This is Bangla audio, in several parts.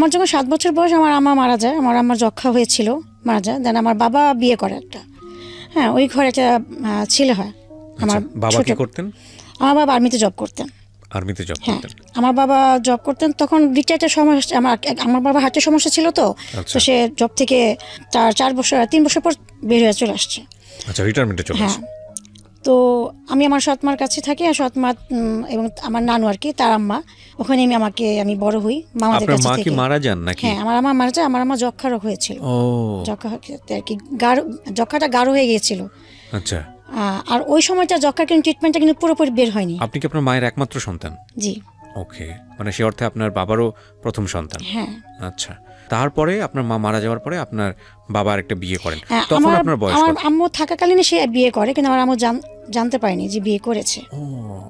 আমার যখন 7 বছর বয়স আমার আম্মা মারা যায়, আমার আম্মার যক্ষা হয়েছিল, মারা যায়। দেন আমার বাবা বিয়ে করে একটা, হ্যাঁ ওই ঘরে একটা ছেলে হয়। আমার বাবা কি করতেন? আমার বাবা আর্মিতে জব করতেন। আর্মিতে জব করতেন? আমার বাবা জব করতেন, তখন রিটায়ার্ডের সমস্যা, আমার বাবার হার্টের সমস্যা ছিল, তো সে জব থেকে 3 বছর পর বের হয়ে চলে আসছে। আচ্ছা, রিটায়ারমেন্টে চলে আসছে। তো আমি আমার সৎমার কাছে থাকি, আর সৎমা এবং আমার নানু আর কি, তার আম্মা, ওখানে আমি বড় হই মামাদের কাছে থেকে। আপনার মা কি মারা যান নাকি? হ্যাঁ, আমার আম্মা মারা যায়। আমার আম্মা যক্ষা রোগ হয়েছিল। যক্ষা আর কি, যক্ষাটা গাঢ় হয়ে গিয়েছিল। আচ্ছা। আর ওই সময়টা যক্ষার কিন্তু ট্রিটমেন্টটা কিন্তু পুরোপুরি বের হয়নি। আপনি কি আপনার মায়ের একমাত্র সন্তান? জি। ওকে, মানে সে অর্থে আপনার বাবারও প্রথম সন্তান। হ্যাঁ। আচ্ছা, তারপরে আপনার মা মারা যাওয়ার পরে আপনার বাবা একটা বিয়ে করেন, তখন আপনার বয়স কত? আমার আম্মু থাকাকালীন সে বিয়ে করে, কিন্তু আমার আম্মু জানতে পারেনি যে বিয়ে করেছে।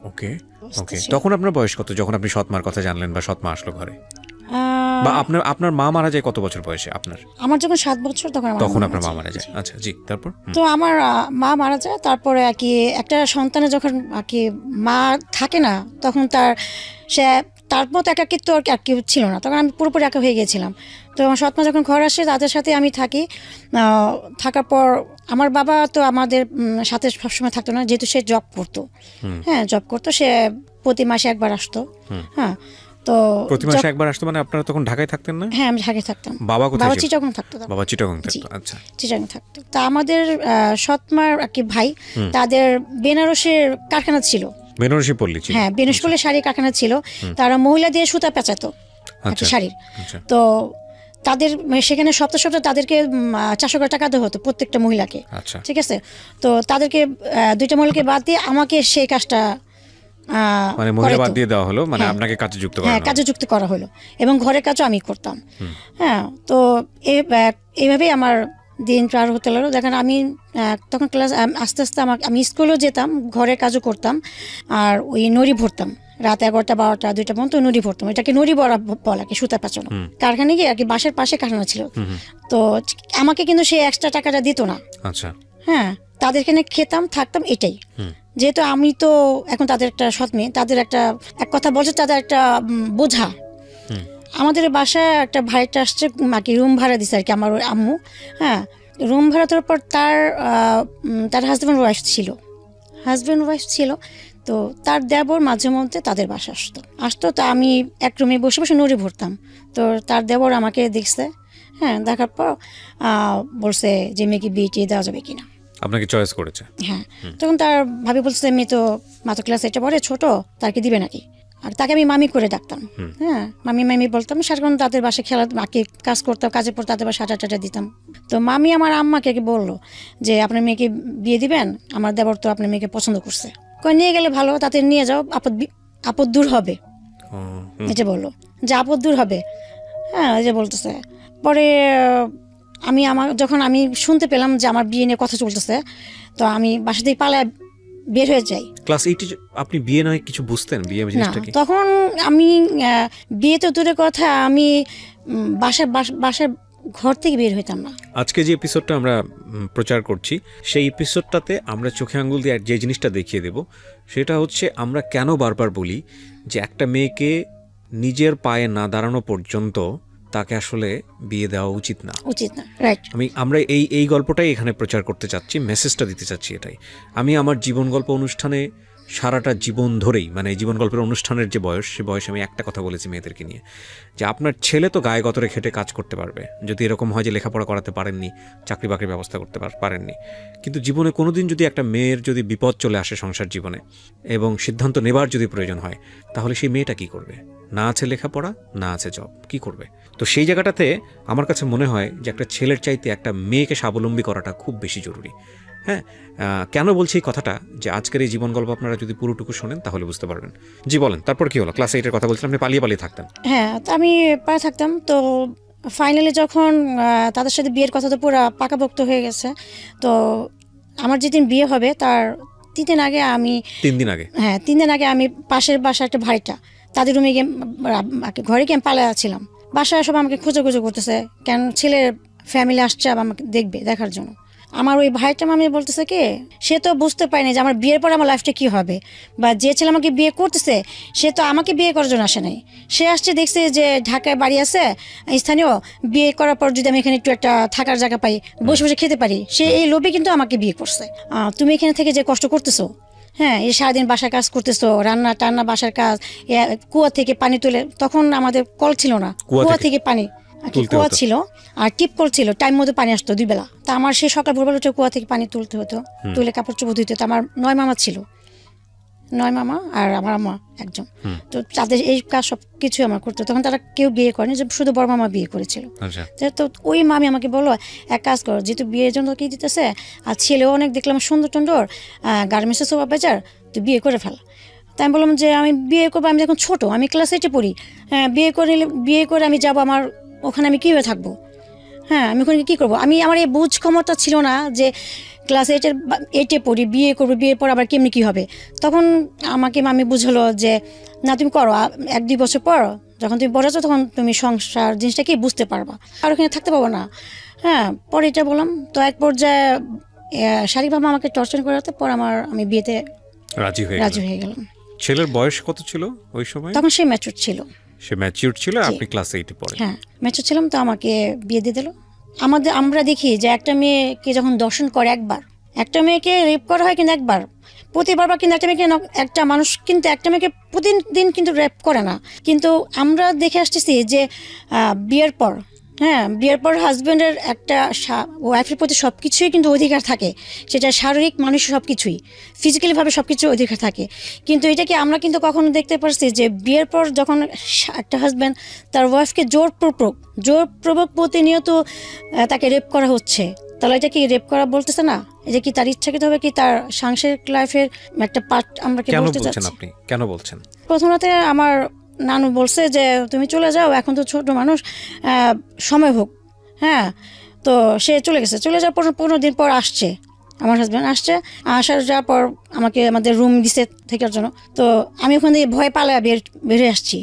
ওকে ওকে, তখন আপনার বয়স কত যখন আপনি সৎমার কথা জানলেন বা সৎমা আসলো ঘরে? বা আপনার মা মারা যায় কত বছর বয়সে আপনার? আমার যখন 7 বছর তখন আপনার মা মারা যায়। আচ্ছা, জি, তারপর? তো আমার মা মারা যায়, তারপরে আর কি একটা সন্তানের যখন আর কি মা থাকে না, তখন তার মতো একাকিত্ব আর কি ছিল না, তখন আমি পুরোপুরি একা হয়ে গিয়েছিলাম। তো আমার সৎমা যখন ঘর আসে, তাদের সাথে আমি থাকি। থাকার পর আমার বাবা তো আমাদের সাথে সবসময় থাকতো না, যেহেতু সে জব করতো। হ্যাঁ, জব করতো, সে প্রতি মাসে একবার আসতো। হ্যাঁ, তো প্রতি মাসে একবার আসতো, মানে আপনারা তখন ঢাকায় থাকতেন না? হ্যাঁ, আমি ঢাকায় থাকতাম। বাবা কোথায়? বাবা চিটাগং থাকতো। বাবা চিটাগং থাকতো। আচ্ছা, চিটাগং থাকতো। তা আমাদের সৎমার আর কি ভাই, তাদের বেনারসের কারখানা ছিল। বেনারসি পল্লী ছিল? হ্যাঁ, বেনারসি পল্লী শাড়ির কারখানা ছিল। তারা মহিলা দিয়ে সুতা পেঁচাতো শাড়ির। তো তাদের সেখানে সপ্তাহে তাদেরকে 400 টাকা দেওয়া হতো প্রত্যেকটা মহিলাকে। ঠিক আছে, তো তাদেরকে 2টা মহিলাকে বাদ দিয়ে আমাকে সেই কাজটা মানে মহিলা বাদ দিয়ে দেওয়া হলো, মানে আপনাকে কাজে যুক্ত করা হলো। হ্যাঁ, কাজে যুক্ত করা হলো, এবং ঘরের কাজও আমি করতাম। হ্যাঁ, তো এইভাবেই আমার দিন পার হতে লাগলো। দেখেন, আমি তখন ক্লাস আস্তে আস্তে আমি স্কুলেও যেতাম, ঘরের কাজও করতাম, আর ওই নড়ি ভরতাম রাত 11টা 12টা 2টা পর্যন্ত নড়ি ভরতাম। এটাকে নড়ি বলা বলা কি, সুতা পেঁচানো। কারখানা গিয়ে আর কি, বাসার পাশে কারখানা ছিল। তো আমাকে কিন্তু সেই এক্সট্রা টাকাটা দিত না। আচ্ছা। হ্যাঁ, তাদের এখানে খেতাম, থাকতাম, এটাই। যেহেতু আমি তো এখন তাদের একটা সৎ মেয়ে, তাদের এক কথা বলছে, তাদের একটা বোঝা। আমাদের বাসায় একটা ভাইটা আসছে, মাকে রুম ভাড়া দিছে আর কি, আমার আম্মু। হ্যাঁ, রুম ভাড়া দেওয়ার পর তার হাজব্যান্ড ওয়াইফ ছিল। তো তার দেবর মাঝে মধ্যে তাদের বাসা আসতো। তো আমি এক রুমে বসে বসে নড়ি ভরতাম। তো তার দেবর আমাকে দেখছে। হ্যাঁ, দেখার পর বলছে যে মেয়েকে বিয়ে দেওয়া যাবে কিনা। আপনাকে চয়েস করেছে? হ্যাঁ। তখন তার ভাবি বলছে, মেয়ে তো মাত্র ক্লাস 8 পড়ে, ছোট, তাকে দিবে নাকি। আর তাকে আমি মামি করে ডাকতাম। হ্যাঁ, মামি বলতাম। সারাক্ষণ তাদের বাসায় কাজ করতাম, কাজে পর তাদের বাসায় আটা দিতাম। তো মামি আমার আম্মাকে বললো যে আপনার মেয়েকে বিয়ে দিবেন, আমার দেবর তো আপনার মেয়েকে পছন্দ করছে, নিয়ে গেলে ভালো, তাতে নিয়ে যাও, আপদ দূর হবে। এটা বললো যে আপদ দূর হবে। হ্যাঁ, এই যে বলতেছে। পরে যখন আমি শুনতে পেলাম যে আমার বিয়ে নিয়ে কথা চলতেছে, তো আমি বাসা থেকে পালায় বের হয়ে যাই। ক্লাস 8 আপনি বিয়ে নয় কিছু বুঝতেন? বিয়ে জিনিসটা কি? তখন আমি বিয়ে তো দূরের কথা, আমি বাসার ঘর থেকে বের হইতাম না। আজকে যে এপিসোডটা আমরা প্রচার করছি, সেই এপিসোডটাতে আমরা চোখে আঙ্গুল দিয়ে যে জিনিসটা দেখিয়ে দেব, সেটা হচ্ছে আমরা কেন বারবার বলি যে একটা মেয়েকে নিজের পায়ে না দাঁড়ানো পর্যন্ত তাকে আসলে বিয়ে দেওয়া উচিত না। রাইট। আমরা এই গল্পটাই এখানে প্রচার করতে চাচ্ছি, মেসেজটা দিতে চাচ্ছি এটাই। আমি আমার জীবন গল্প অনুষ্ঠানে সারাটা জীবন ধরেই, মানে জীবন গল্পের অনুষ্ঠানের যে বয়স, সে বয়সে আমি একটা কথা বলেছি মেয়েদেরকে নিয়ে, যে আপনার ছেলে তো গায়ে গতরে খেটে কাজ করতে পারবে, যদি এরকম হয় যে লেখাপড়া করাতে পারেননি, চাকরি বাকরির ব্যবস্থা করতে পারেননি, কিন্তু জীবনে কোনোদিন যদি একটা মেয়ের যদি বিপদ চলে আসে সংসার জীবনে, এবং সিদ্ধান্ত নেবার যদি প্রয়োজন হয়, তাহলে সেই মেয়েটা কি করবে? না আছে লেখাপড়া, না আছে জব, কি করবে? তো সেই জায়গাটাতে আমার কাছে মনে হয় যে একটা ছেলের চাইতে একটা মেয়েকে স্বাবলম্বী করাটা খুব বেশি জরুরি। হ্যাঁ, কেন বলছি এই কথাটা, যে আজকের এই জীবন গল্প আপনারা যদি পুরোটুকু শোনেন তাহলে বুঝতে পারবেন। জি বলেন, তারপর কি হলো? ক্লাস 8-এর কথা বলছিলাম, আপনি পালিয়ে থাকতেন। হ্যাঁ, আমি পালিয়ে থাকতাম। তো ফাইনালি যখন তাদের সাথে বিয়ের কথা তো পুরো পাকাপোক্ত হয়ে গেছে, তো আমার যেদিন বিয়ে হবে তার 3 দিন আগে হ্যাঁ 3 দিন আগে আমি পাশের বাসা একটা ভাইটা, তাদের রুমে গিয়ে ঘরে গিয়ে পালিয়ে ছিলাম। বাসায় সব আমাকে খুঁজে করতেছে, কেন ছেলের ফ্যামিলি আসছে আমাকে দেখার জন্য। আমার ওই ভাইটা মামি বলতেছে কি, সে তো বুঝতে পারেনি যে আমার বিয়ের পর আমার লাইফটা কি হবে, বা যে ছেলে আমাকে বিয়ে করতেছে সে তো আমাকে বিয়ে করার জন্য আসে নাই। সে আসছে দেখছে যে ঢাকায় বাড়ি আছে স্থানীয়, বিয়ে করার পর যদি আমি এখানে একটু একটা থাকার জায়গা পাই, বসে বসে খেতে পারি, সে এই লোভে কিন্তু আমাকে বিয়ে করছে। তুমি এখানে থেকে যে কষ্ট করতেছো, হ্যাঁ, এই সারাদিন বাসার কাজ করতেছো, রান্না টান্না বাসার কাজ, কুয়া থেকে পানি তুলে, তখন আমাদের কল ছিল না, কুয়া থেকে পানি, কুয়া ছিল আর টিপ কল ছিল, টাইম মতো পানি আসতো 2 বেলা। তা আমার সেই সকাল ভোরবেলা উঠে কুয়া থেকে পানি তুলতে হতো, তুলে কাপড় চোপড় ধুতে হতো। আমার 9 মামা ছিল, 9 মামা আর আমার আম্মা একজন, তো তাদের এই কাজ সব কিছু আমার করতো। তখন তারা কেউ বিয়ে করেনি, যে শুধু বড় মামা বিয়ে করেছিল। তো ওই মামি আমাকে বললো, এক কাজ করো, যেহেতু বিয়ের জন্য কি দিতেছে, আর ছেলেও অনেক দেখলাম সুন্দর টুন্দর, গার্মেন্টসের সোভা বেচার, তো বিয়ে করে ফেল। তাই আমি বললাম যে আমি বিয়ে করবো, আমি এখন ছোটো, আমি ক্লাস 8-এ পড়ি, হ্যাঁ, বিয়ে করে আমি যাবো, আমার ওখানে আমি কীভাবে থাকবো, হ্যাঁ, আমি ওখানে কী করবো। আমার এই বুঝ ক্ষমতা ছিল না যে ক্লাস 8-এ পড়ি, বিয়ে করবো, বিয়ের পর আবার কেমনি কী হবে। তখন আমাকে মামি বুঝলো যে না, তুমি করো, 1-2 বছর পর যখন তুমি বড় আছো তখন তুমি সংসার জিনিসটা কি বুঝতে পারবা, আর ওখানে থাকতে পারবো না। হ্যাঁ, পরে এটা বললাম। তো এক পর্যায়ে শারীরিকভাবে আমাকে টর্চার করাতে পর আমি বিয়েতে রাজি হয়ে গেলাম। ছেলের বয়স কত ছিল ওই সময়? তখন সে ম্যাচুর ছিল। সে ম্যাচিউর ছিল, আপনি ক্লাস 8-এ পড়েন? হ্যাঁ, ম্যাচুর ছিলাম। তো আমাকে বিয়ে দিয়ে দিল। আমরা দেখি যে একটা মেয়েকে যখন দর্শন করে একবার, একটা মেয়েকে রেপ করা হয় কিন্তু একবার, প্রতিবার কিন্তু একটা মানুষ কিন্তু একটা মেয়েকে প্রতিদিন কিন্তু রেপ করে না। কিন্তু আমরা দেখে আসতেছি যে বিয়ের পর, হ্যাঁ, বিয়ের পর হাজব্যান্ডের একটা ওয়াইফের প্রতি সব কিছুই কিন্তু অধিকার থাকে, সেটা শারীরিক, মানুষের সব কিছুই, ফিজিক্যালিভাবে সব কিছু অধিকার থাকে। কিন্তু এটাকে আমরা কিন্তু কখনো দেখতে পারছি যে বিয়ের পর যখন একটা হাজব্যান্ড তার ওয়াইফকে জোরপূর্বক প্রতিনিয়ত তাকে রেপ করা হচ্ছে, তাহলে এটা কি রেপ করা বলতেছে না? এটা কি তার ইচ্ছাকৃত হবে, কি তার সাংসারিক লাইফের একটা পার্ট? আমরা কি বলতে চাচ্ছি? আপনি কেন বলছেন? প্রথমত আমার নানু বলছে যে তুমি চলে যাও, এখন তো ছোট মানুষ, সময় হোক। হ্যাঁ, তো সে চলে গেছে। চলে যাওয়ার পর 15 দিন পর আসছে আমার হাজব্যান্ড, যাওয়ার পর আমাদের রুম দিছে থাকার জন্য। তো আমি ওখান থেকে ভয় পালায় বের হয়ে আসছি।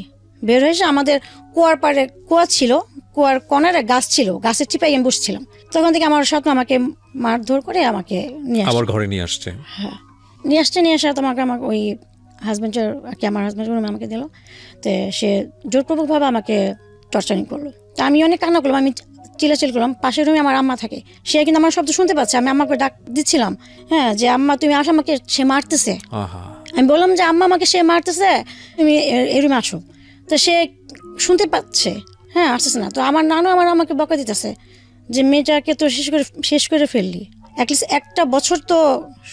বের হয়ে এসে আমাদের কুয়ার পাড়ে কুয়া ছিল, কুয়ার কর্নারে গাছ ছিল, গাছের চিপায় আমি বসছিলাম। তখন থেকে আমার সাথে আমাকে মারধর করে আমাকে নিয়ে আসছে, আবার ঘরে নিয়ে আসছে। হ্যাঁ, নিয়ে আসা তোমাকে আমার ওই হাজব্যান্ডের আমার হাজব্যান্ড রুমে আমাকে দিল। তো সে জোরপূর্বকভাবে আমাকে টর্চারিং করলো। তা আমি অনেক কান্না করলাম, আমি চিল্লাচিল্লি করলাম। পাশের রুমে আমার আম্মা থাকে, সে কিন্তু আমার শব্দ শুনতে পাচ্ছে। আমি আম্মাকে ডাক দিচ্ছিলাম, হ্যাঁ, যে আম্মা তুমি আসো, আমাকে সে মারতেছে। আমি বললাম যে আম্মা আমাকে সে মারতেছে, তুমি এই রুমে আসো। তো সে শুনতে পাচ্ছে, হ্যাঁ, আসতেছে না। তো আমার নানু আমাকে বকা দিতেছে যে মেয়েটাকে তো শেষ করে ফেললি, অ্যাটলিস্ট 1টা বছর তো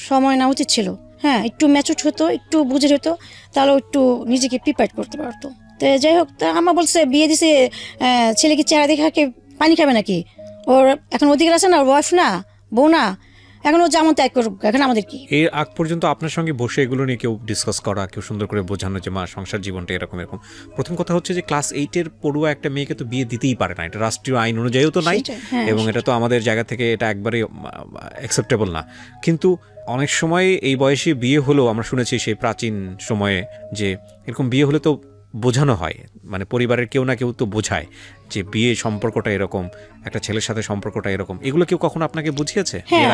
সময় নেওয়া উচিত ছিল। হ্যাঁ, একটু ম্যাচুর হতো, একটু বুঝে হতো, তাহলে একটু নিজেকে প্রিপেয়ার করতে পারতো। তো যাই হোক, তা আমার বলছে বিয়ে দিছে, ছেলে কি চেহারা দেখে পানি খাবে নাকি? ওর এখন অধিকার আছে না, ওর ওয়াইফ না, বউ না, এখন ও যেমন ত্যাগ করুক, এখন আমাদের কি? এর আগ পর্যন্ত আপনার সঙ্গে বসে এগুলো নিয়ে কেউ ডিসকাস করা, কেউ সুন্দর করে বোঝানো যে মা সংসার জীবনটা এরকম। প্রথম কথা হচ্ছে যে ক্লাস 8-এর পড়ুয়া একটা মেয়েকে তো বিয়ে দিতেই পারে না, এটা রাষ্ট্রীয় আইন অনুযায়ীও তো নাই, এবং এটা তো আমাদের জায়গা থেকে এটা একবারে অ্যাকসেপ্টেবল না। কিন্তু অনেক সময় এই বয়সে বিয়ে হলেও আমরা শুনেছি সেই প্রাচীন সময়ে যে এরকম বিয়ে হলে তো বোঝানো হয়, মানে পরিবারের কেউ না কেউ তো বোঝায় যে বিয়ে সম্পর্কটা এরকম, একটা ছেলের সাথে সম্পর্কটা এরকম। এগুলো কেউ কখনো আপনাকে বুঝিয়েছে? হ্যাঁ,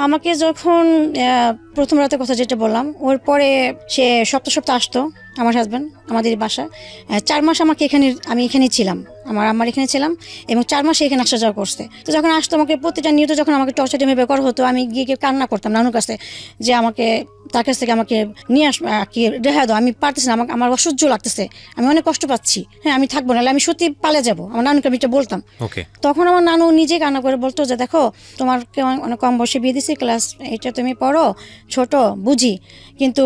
আমাকে যখন প্রথম রাতের কথা যেটা বললাম, ওর পরে সে সপ্তাহ আসতো আমার হাজব্যান্ড আমাদের বাসায়। 4 মাস আমি এখানেই ছিলাম, আমার এখানে ছিলাম, এবং 4 মাস এখানে আসা যাওয়া করছে। তো যখন আসতো আমাকে প্রতিটা নিয়ত যখন আমাকে টর্চার টিমে বের হতো, আমি গিয়ে কান্না করতাম নানুর কাছে যে তার কাছ থেকে আমাকে নিয়ে কি রেহাই দাও, আমি পারতেছি না, আমার অসহ্য লাগতেছে, আমি অনেক কষ্ট পাচ্ছি, হ্যাঁ, আমি থাকবো না, আমি সত্যি পালে যাবো। আমার নানুকে আমি এটা বলতাম। তখন আমার নানু নিজে কান্না করে বলতো যে দেখো, তোমাকে অনেক কম বয়সে বিয়ে দিছি, ক্লাস 8-এ তুমি পড়ো, ছোট, বুঝি, কিন্তু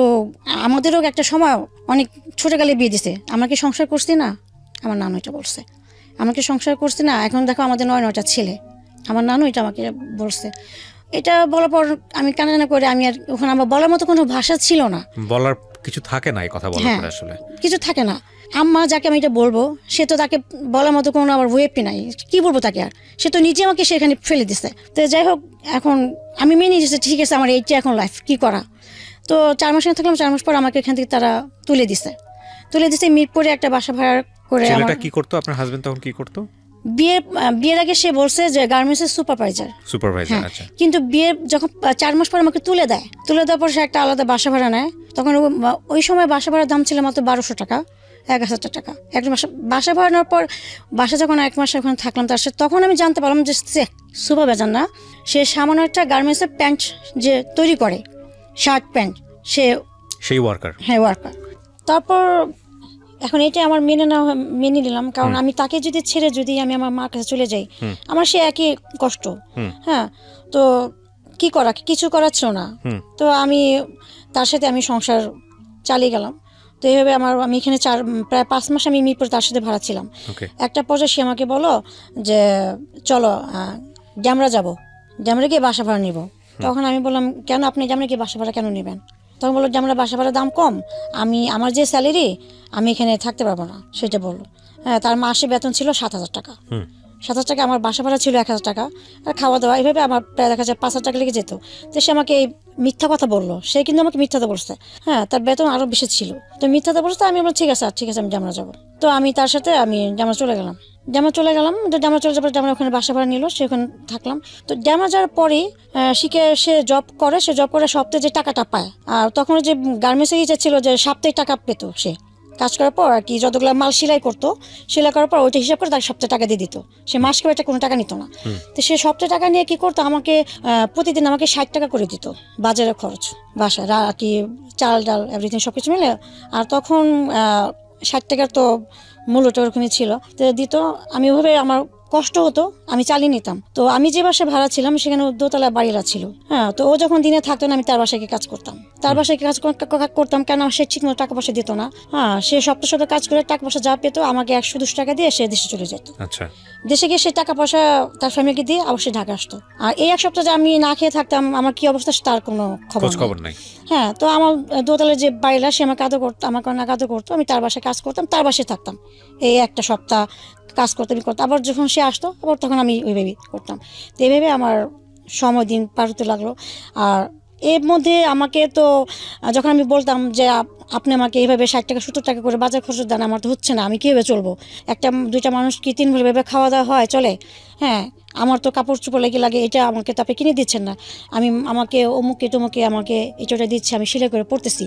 আমাদেরও একটা সময় অনেক ছোটকালে বিয়ে দিছে, আমরা কি সংসার করছি না? আমার নানু এটা বলছে, আমরা কি সংসার করছি না? এখন দেখো আমাদের 9টা ছেলে। আমার নানু এটা আমাকে বলছে। এটা বলার পর আমি কান্না করে, আমি আর ওখানে আমার বলার মতো কোনো ভাষা ছিল না, বলার কিছু থাকে না, এই কথা বলার পরে আসলে কিছু থাকে না। আম্মা যাকে আমি এটা বলবো, সে তো তাকে বলার মতো কোনো আমার ওয়েবই নাই, কি বলবো তাকে? আর সে তো নিজে আমাকে সেখানে ফেলে দিছে। তো যাই হোক, এখন আমি মেনে নিয়েছি, ঠিক আছে, আমার এইটা এখন লাইফ, কি করা। তো 4 মাস থাকলাম, 4 মাস পর আমাকে এখান থেকে তারা তুলে দিছে মিরপুরে একটা বাসা ভাড়া করে। ছেলেটা কি করতো? আপনার হাজবেন্ড তখন কি করতো? বিয়ের আগে সে বলছে যে গার্মেন্টসের সুপারভাইজার, আচ্ছা। কিন্তু বিয়ের যখন 4 মাস পর আমাকে তুলে দেওয়ার পর সে একটা আলাদা বাসা ভাড়া নেয়। তখন ওই সময় বাসা ভাড়ার দাম ছিল মাত্র 1200 টাকা, 1000 টাকা এক মাস বাসা ভাড়া নেওয়ার পর। বাসা যখন 1 মাস ওখানে থাকলাম তার সাথে, তখন আমি জানতে পারলাম যে সে সুপারভাইজার না, সে সামান্য একটা গার্মেন্টসের প্যান্ট যে তৈরি করে, শার্ট প্যান্ট, সেই ওয়ার্কার। হ্যাঁ, ওয়ার্কার। তারপর এখন এটা আমার মেনে নিলাম, কারণ আমি তাকে যদি ছেড়ে যদি আমি আমার মার কাছে চলে যাই, আমার সে একই কষ্ট। হ্যাঁ, তো কিছু করার ছিল না। তো আমি তার সাথে আমি সংসার চালিয়ে গেলাম। তো এইভাবে আমি এখানে প্রায় 5 মাস আমি মিরপুরে তার সাথে ভাড়া ছিলাম। একটা পর্যায়ে সে আমাকে বলো যে চলো ড্যামরা যাবো, ড্যামরা গিয়ে বাসা ভাড়া নিব। তখন আমি বললাম, কেন আপনি ড্যামরা গিয়ে বাসা ভাড়া কেন নেবেন? তখন বললো, ড্যামরা বাসা ভাড়ার দাম কম, আমার যে স্যালারি আমি এখানে থাকতে পারবো না, সেটা বললো। হ্যাঁ, তার মাসে বেতন ছিল 7,000 টাকা। 7,000 টাকা, আমার বাসা ভাড়া ছিল 1,000 টাকা, আর খাওয়া দাওয়া এইভাবে আমার প্রায় দেখা যায় 5,000 টাকা লেগে যেত। তো সে আমাকে মিথ্যা কথা বললো, সে কিন্তু আমাকে মিথ্যাতে বলছে। হ্যাঁ, তার বেতন আরও বেশি ছিল, তো মিথ্যাতে বলছে। আমি বললাম ঠিক আছে আমি ড্যামরা যাবো। তো আমি তার সাথে ড্যামরা চলে গেলাম। ড্যামরা চলে যাবার ড্যামরা ওখানে বাসা ভাড়া নিল, সে ওখানে থাকলাম। তো ড্যামরা যাওয়ার পরে সে জব করে সপ্তাহে যে টাকাটা পায়। আর তখন যে গার্মেন্টসে ইচ্ছা ছিল যে সাপ্তাহিক টাকা পেতো, সে কাজ করার পর আর কি যতগুলো মাল সেলাই করার পর ওইটা হিসাব করে তাকে সপ্তাহে টাকা দিয়ে দিত। সে মাসকে একটা কোনো টাকা নিত না। তো সে সপ্তাহে টাকা নিয়ে কি করতো, আমাকে প্রতিদিন আমাকে 60 টাকা করে দিত বাজারের খরচ, বাসায় আর কি চাল ডাল এভরিথিং সবকিছু মিলে। আর তখন 60 টাকার তো মূল্যটা ওরকমই ছিল, তো দিত। আমি ওভাবে আমার কষ্ট হতো, আমি চালিয়ে নিতাম। তো আমি যে বাসায় ভাড়া ছিলাম সেখানে দোতলা বাড়িরা ছিল। হ্যাঁ, তো ও যখন দিনে থাকতো না, আমি তার বাসায় কাজ করতাম। কেন সে ঠিক মতো টাকা পয়সা দিত না। হ্যাঁ, সে সপ্তাহে কাজ করে টাকা পয়সা যা পেতো আমাকে 120 টাকা দিয়ে সে দেশে চলে যেত। আচ্ছা, দেশে গিয়ে সে টাকা পয়সা তার ফ্যামিলিকে দিয়ে অবশ্যই ঢাকা আসতো। আর এই 1 সপ্তাহ যে আমি না খেয়ে থাকতাম, আমার কি অবস্থা তার কোনো খবর নাই। হ্যাঁ, তো আমার দোতলার যে বাড়িরা সে আমাকে আদর করতো, আমাকে অনেক আদর করতো। আমি তার বাসায় কাজ করতাম, তার বাসায় থাকতাম। এই একটা সপ্তাহ কাজ করতাম। আবার যখন সে আসতো আবার তখন আমি ওইভাবেই করতাম। তো এইভাবে আমার সময় দিন পার হতে লাগলো। আর এর মধ্যে আমাকে তো যখন আমি বলতাম যে আপনি আমাকে এইভাবে 60 টাকা 70 টাকা করে বাজার খরচ দেন, আমার তো হচ্ছে না, আমি কীভাবে চলবো? দুইটা মানুষ কি 3 ভাবে খাওয়া দাওয়া হয়, চলে? হ্যাঁ, আমার তো কাপড় চোপড় লাগে, এটা আমাকে তো আপনি কিনে দিচ্ছেন না। আমাকে অমুকে তমুকে আমাকে এটা দিচ্ছে, আমি সেলাই করে পড়তেছি।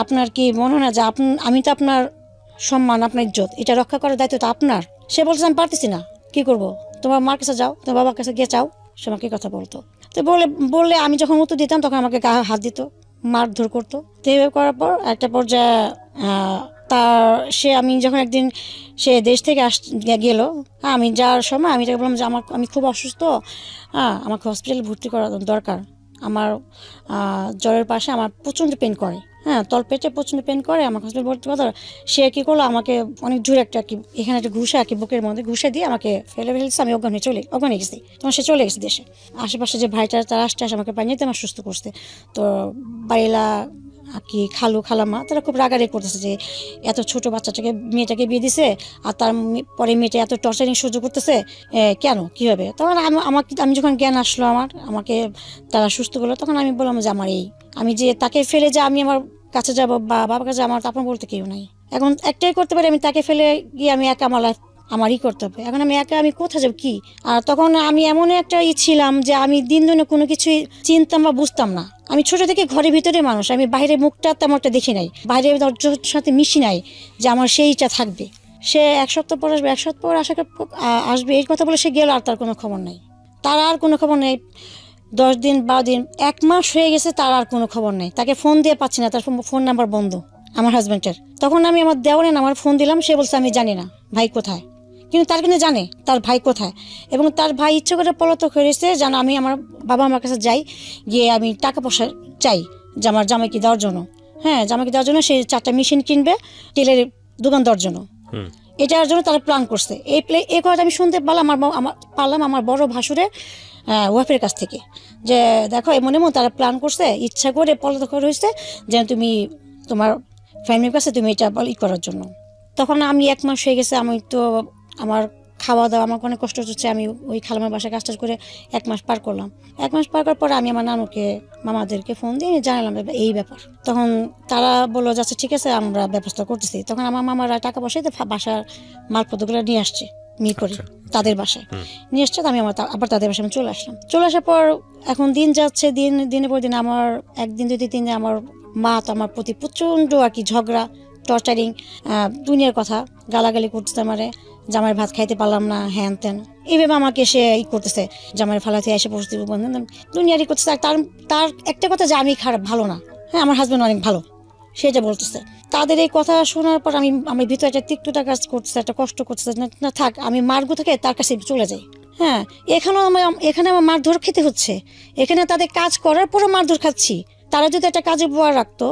আপনার কি মনে হয় না যে আমি তো আপনার সম্মান, আপনার ইজ্জত এটা রক্ষা করার দায়িত্ব তো আপনার? সে বলছে আমি পারতেছি না, কি করব? তোমার মার কাছে যাও, তোমার বাবার কাছে গিয়ে চাও। সে আমাকে কথা বলতো। তো বললে আমি যখন উত্তর দিতাম তখন আমাকে গায়ে হাত দিত, মারধর করতো। তো এইভাবে করার পর একটা পর্যায়ে আমি যখন একদিন সে দেশ থেকে গেল, আমি যাওয়ার সময় আমি তাকে বললাম যে আমি খুব অসুস্থ, আমাকে হসপিটালে ভর্তি করা দরকার। আমার জ্বরের পাশে আমার প্রচণ্ড পেন করে, তলপেটে প্রচণ্ড পেন করে, আমাকে হসপিটাল ভর্তি করা। সে কী করলো, আমাকে অনেক জোরে এখানে একটা ঘুষা বুকের মধ্যে ঘুষে দিয়ে আমাকে ফেলেছে। আমি অজ্ঞান হয়ে গেছি। তখন সে চলে গেছে দেশে। আশেপাশে যে ভাইটা তারা আসতে আমাকে বানিয়ে আমার সুস্থ করছে। তো বাড়িলা খালামা তারা খুব রাগারাগি করতেছে যে এত ছোট মেয়েটাকে বিয়ে দিছে, আর তার পরে মেয়েটা এত টর্চারিং সহ্য করতেছে, কেন, কী হবে? তখন আমি যখন জ্ঞান আসলো আমাকে তারা সুস্থ করলো, তখন আমি বললাম যে আমি যে তাকে ফেলে যে আমি আমার কাছে যাবো বা বাবার কাছে, আমার আপন বলতে কেউ নাই। এখন একটাই করতে পারি, আমি তাকে ফেলে গিয়ে আমি একা আমারই করতে হবে। এখন আমি কোথায় যাবো, কি? আর তখন আমি এমন একটা ছিলাম যে আমি দিন দিনে কোনো কিছুই চিনতাম বা বুঝতাম না। আমি ছোট থেকে ঘরের ভিতরে মানুষ, আমি বাইরে মুখটা তেমন একটা দেখি নাই, বাইরে সাথে মিশি নাই যে আমার সেইটা থাকবে। সে 1 সপ্তাহ পর আসবে, 1 সপ্তাহ পর আসবে এই কথা বলে সে গেল, আর তার কোনো খবর নেই। তার আর কোনো খবর নেই। 10 দিন 12 দিন 1 মাস হয়ে গেছে, তার আর কোনো খবর নেই। তাকে ফোন দিয়ে পাচ্ছি না, তার ফোন নাম্বার বন্ধ আমার হাজব্যান্ডের। তখন আমি আমার দেওয়ারের নাম্বার ফোন দিলাম, সে বলছে আমি জানি না ভাই কোথায়। কিন্তু তার কিন্তু জানে তার ভাই কোথায়, এবং তার ভাই ইচ্ছে করে পলাতক হয়েছে যেন আমি আমার বাবা আমার কাছে যাই, গিয়ে আমি টাকা পয়সা চাই যে আমার জামাইকে দেওয়ার জন্য। হ্যাঁ, জামাইকে দেওয়ার জন্য সে 4টা মেশিন কিনবে টেলের দোকান দেওয়ার জন্য। এটার জন্য তারা প্ল্যান করছে। এই কথাটা আমি শুনতে পারলাম আমার বড় ভাসুরের ওয়াইফের কাছ থেকে, যে দেখো এমন তারা প্ল্যান করছে, ইচ্ছা করে পলাতক হয়েছে যেন তুমি তোমার ফ্যামিলির কাছে তুমি এটা করার জন্য। তখন আমি 1 মাস হয়ে গেছে, আমি তো আমার খাওয়া দাওয়া আমার অনেক কষ্ট হচ্ছে। আমি ওই খালামার বাসায় কাজ করে 1 মাস পার করলাম। 1 মাস পার করার পর আমি আমার নানুকে মামাদেরকে ফোন দিয়ে জানালাম এই ব্যাপার। তখন তারা বললো যাচ্ছে ঠিক আছে আমরা ব্যবস্থা করতেছি। তখন আমার মামারা টাকা পয়সা বাসার মালপত্রগুলো নিয়ে আসছে মিরপুরে তাদের বাসায় নিয়ে এসছে। আমি আবার তাদের বাসায় আমি চলে আসলাম। চলে আসার পর এখন দিন যাচ্ছে, দিনের পর দিন আমার একদিন 2-3 দিন আমার মা তো আমার প্রতি প্রচণ্ড আর কি ঝগড়া, টর্চারিং, দুনিয়ার কথা গালাগালি করতেছে আমারে, জামাইয়ের ভাত খাইতে পারলাম না, হ্যান ত্যান এইভাবে আমাকে সে করতেছে, জামাইয়ের ফালাতে এসে পড়তে দুনিয়ারই করতেছে। তার একটা কথা যে আমি খারাপ, ভালো না, হ্যাঁ আমার হাজব্যান্ড অনেক ভালো, সেটা বলতেছে। তাদের এই কথা শোনার পর আমি ভিতরে একটা তিক্ততা কাজ করতেছে, একটা কষ্ট করতেছে, না থাক আমি মার্গো থেকে তার কাছে চলে যাই। হ্যাঁ এখানে আমার মারধর খেতে হচ্ছে, এখানে তাদের কাজ করার পরও মারধর খাচ্ছি। তারা যদি একটা কাজে বয়া রাখতো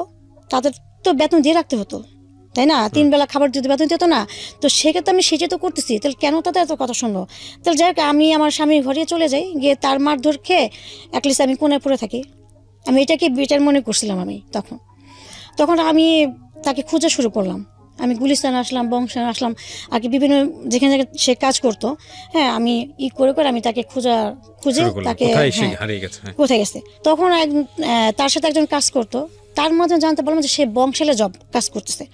তাদের তো বেতন দিয়ে রাখতে হতো, তাই না? 3 বেলা খাবার যদি বেতন দিত না, তো সেক্ষেত্রে আমি সেটা তো করতেছি, তাহলে কেন তাদের এত কথা শুনলো? তাহলে যাই হোক আমি আমার স্বামীর ঘরে চলে যাই, গিয়ে তার মারধর খেয়ে অ্যাটলিস্ট আমি কোণে পড়ে থাকি। আমি এটাকে বেটার মনে করছিলাম। আমি তখন আমি তাকে খোঁজা শুরু করলাম। আমি গুলিস্তান আসলাম, বংশান আসলাম আর কি, বিভিন্ন যেখানে সে কাজ করতো। হ্যাঁ আমি করে আমি তাকে খুঁজে তাকে কোথায় গেছে। তখন তার সাথে একজন কাজ করতো, তার মধ্যে জানতে পারলাম যে সে বংশালে কাজ করতেছে।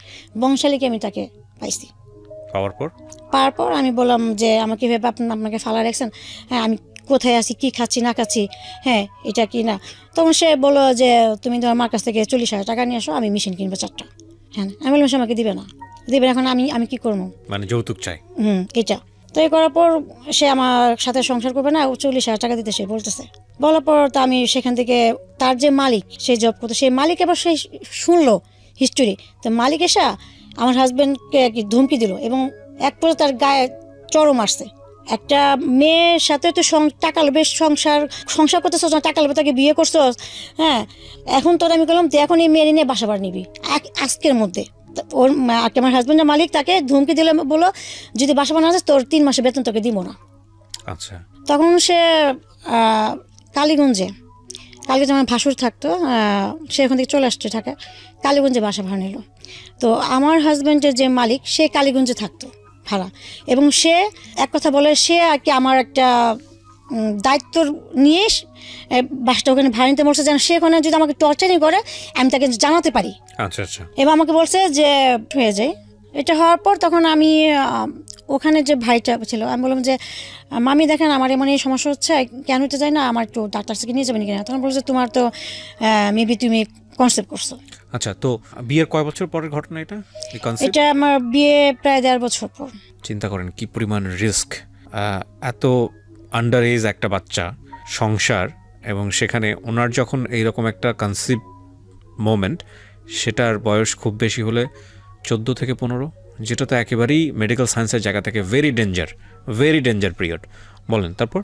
বংশালীকে আমি তাকে পাইছি। পাওয়ার পর আমি বললাম যে আমাকে ভেবে আপনাকে ফালা রাখছেন, হ্যাঁ আমি কোথায় আছি, কি খাচ্ছি না খাচ্ছি, হ্যাঁ এটা কি না। তখন সে বললো যে তুমি তোমার মার কাছ থেকে 40,000 টাকা নিয়ে আসো, আমি মেশিন কিনবো 4টা। হ্যাঁ আমি বললাম সে আমাকে দিবে না। এখন আমি কি করবো, মানে যৌতুক চাই এটা। তো এই করার পর সে আমার সাথে সংসার করবে না, 40,000 টাকা দিতে সে বলতেছে। বলার পর তো আমি সেখান থেকে তার যে মালিক সে জব করতো, সেই মালিক এবার সে শুনলো হিস্টোরি। তো মালিক এসে আমার হাজব্যান্ডকে ধমকি দিল এবং এক পরে তার গায়ে চড়ও মারছে। একটা মেয়ের সাথে তো টাকা লোভে সংসার করতেছ, টাকা লোভে তাকে বিয়ে করছো, হ্যাঁ এখন তোর আমি বললাম তুই এখন এই মেয়ে নিয়ে বাসা বাড়ি নিবি আজকের মধ্যে। ওর আমার হাজব্যান্ডের মালিক তাকে ধমকি দিলে, বলো যদি বাসা বানা যায় তোর 3 মাসের বেতন তোকে দিব না। আচ্ছা তখন সে কালীগঞ্জে আমার ভাসুর থাকতো, সে ওখান থেকে চলে আসছে ঢাকা, কালীগঞ্জে বাসা ভাড়া নিল। তো আমার হাজব্যান্ডের যে মালিক সে কালীগঞ্জে থাকতো ভাড়া, এবং সে এক কথা বলে সে আর কি আমার একটা দায়িত্ব নিয়ে বাসটা ওখানে ভাড়া নিতে বলছে, যেন সে ওখানে যদি আমাকে টর্চারিং করে আমি তাকে জানাতে পারি। আচ্ছা আচ্ছা। এবার আমাকে বলছে যে হয়ে যায়। এটা হওয়ার পর তখন আমি ওখানে যে ভাইটা ছিল আমি বললাম যে মামি দেখেন আমার এমন এই সমস্যা হচ্ছে, কেন হতে যায় না, আমার একটু ডাক্তার থেকে নিয়ে যাবেন কিনা। তখন বলছে তোমার তো মেবি তুমি কনসেপ্ট করছো। আচ্ছা তো বিয়ের কয় বছর পরের ঘটনা এটা? এটা আমার বিয়ে প্রায় 1.5 বছর পর। চিন্তা করেন কি পরিমাণ রিস্ক, এত আন্ডার এজ একটা বাচ্চা, সংসার, এবং সেখানে ওনার যখন এইরকম একটা কনসিভ মোমেন্ট, সেটার বয়স খুব বেশি হলে 14 থেকে 15, যেটা তো একেবারেই মেডিকেল সায়েন্সের জায়গা থেকে ভেরি ডেঞ্জার পিরিয়ড। বলেন তারপর?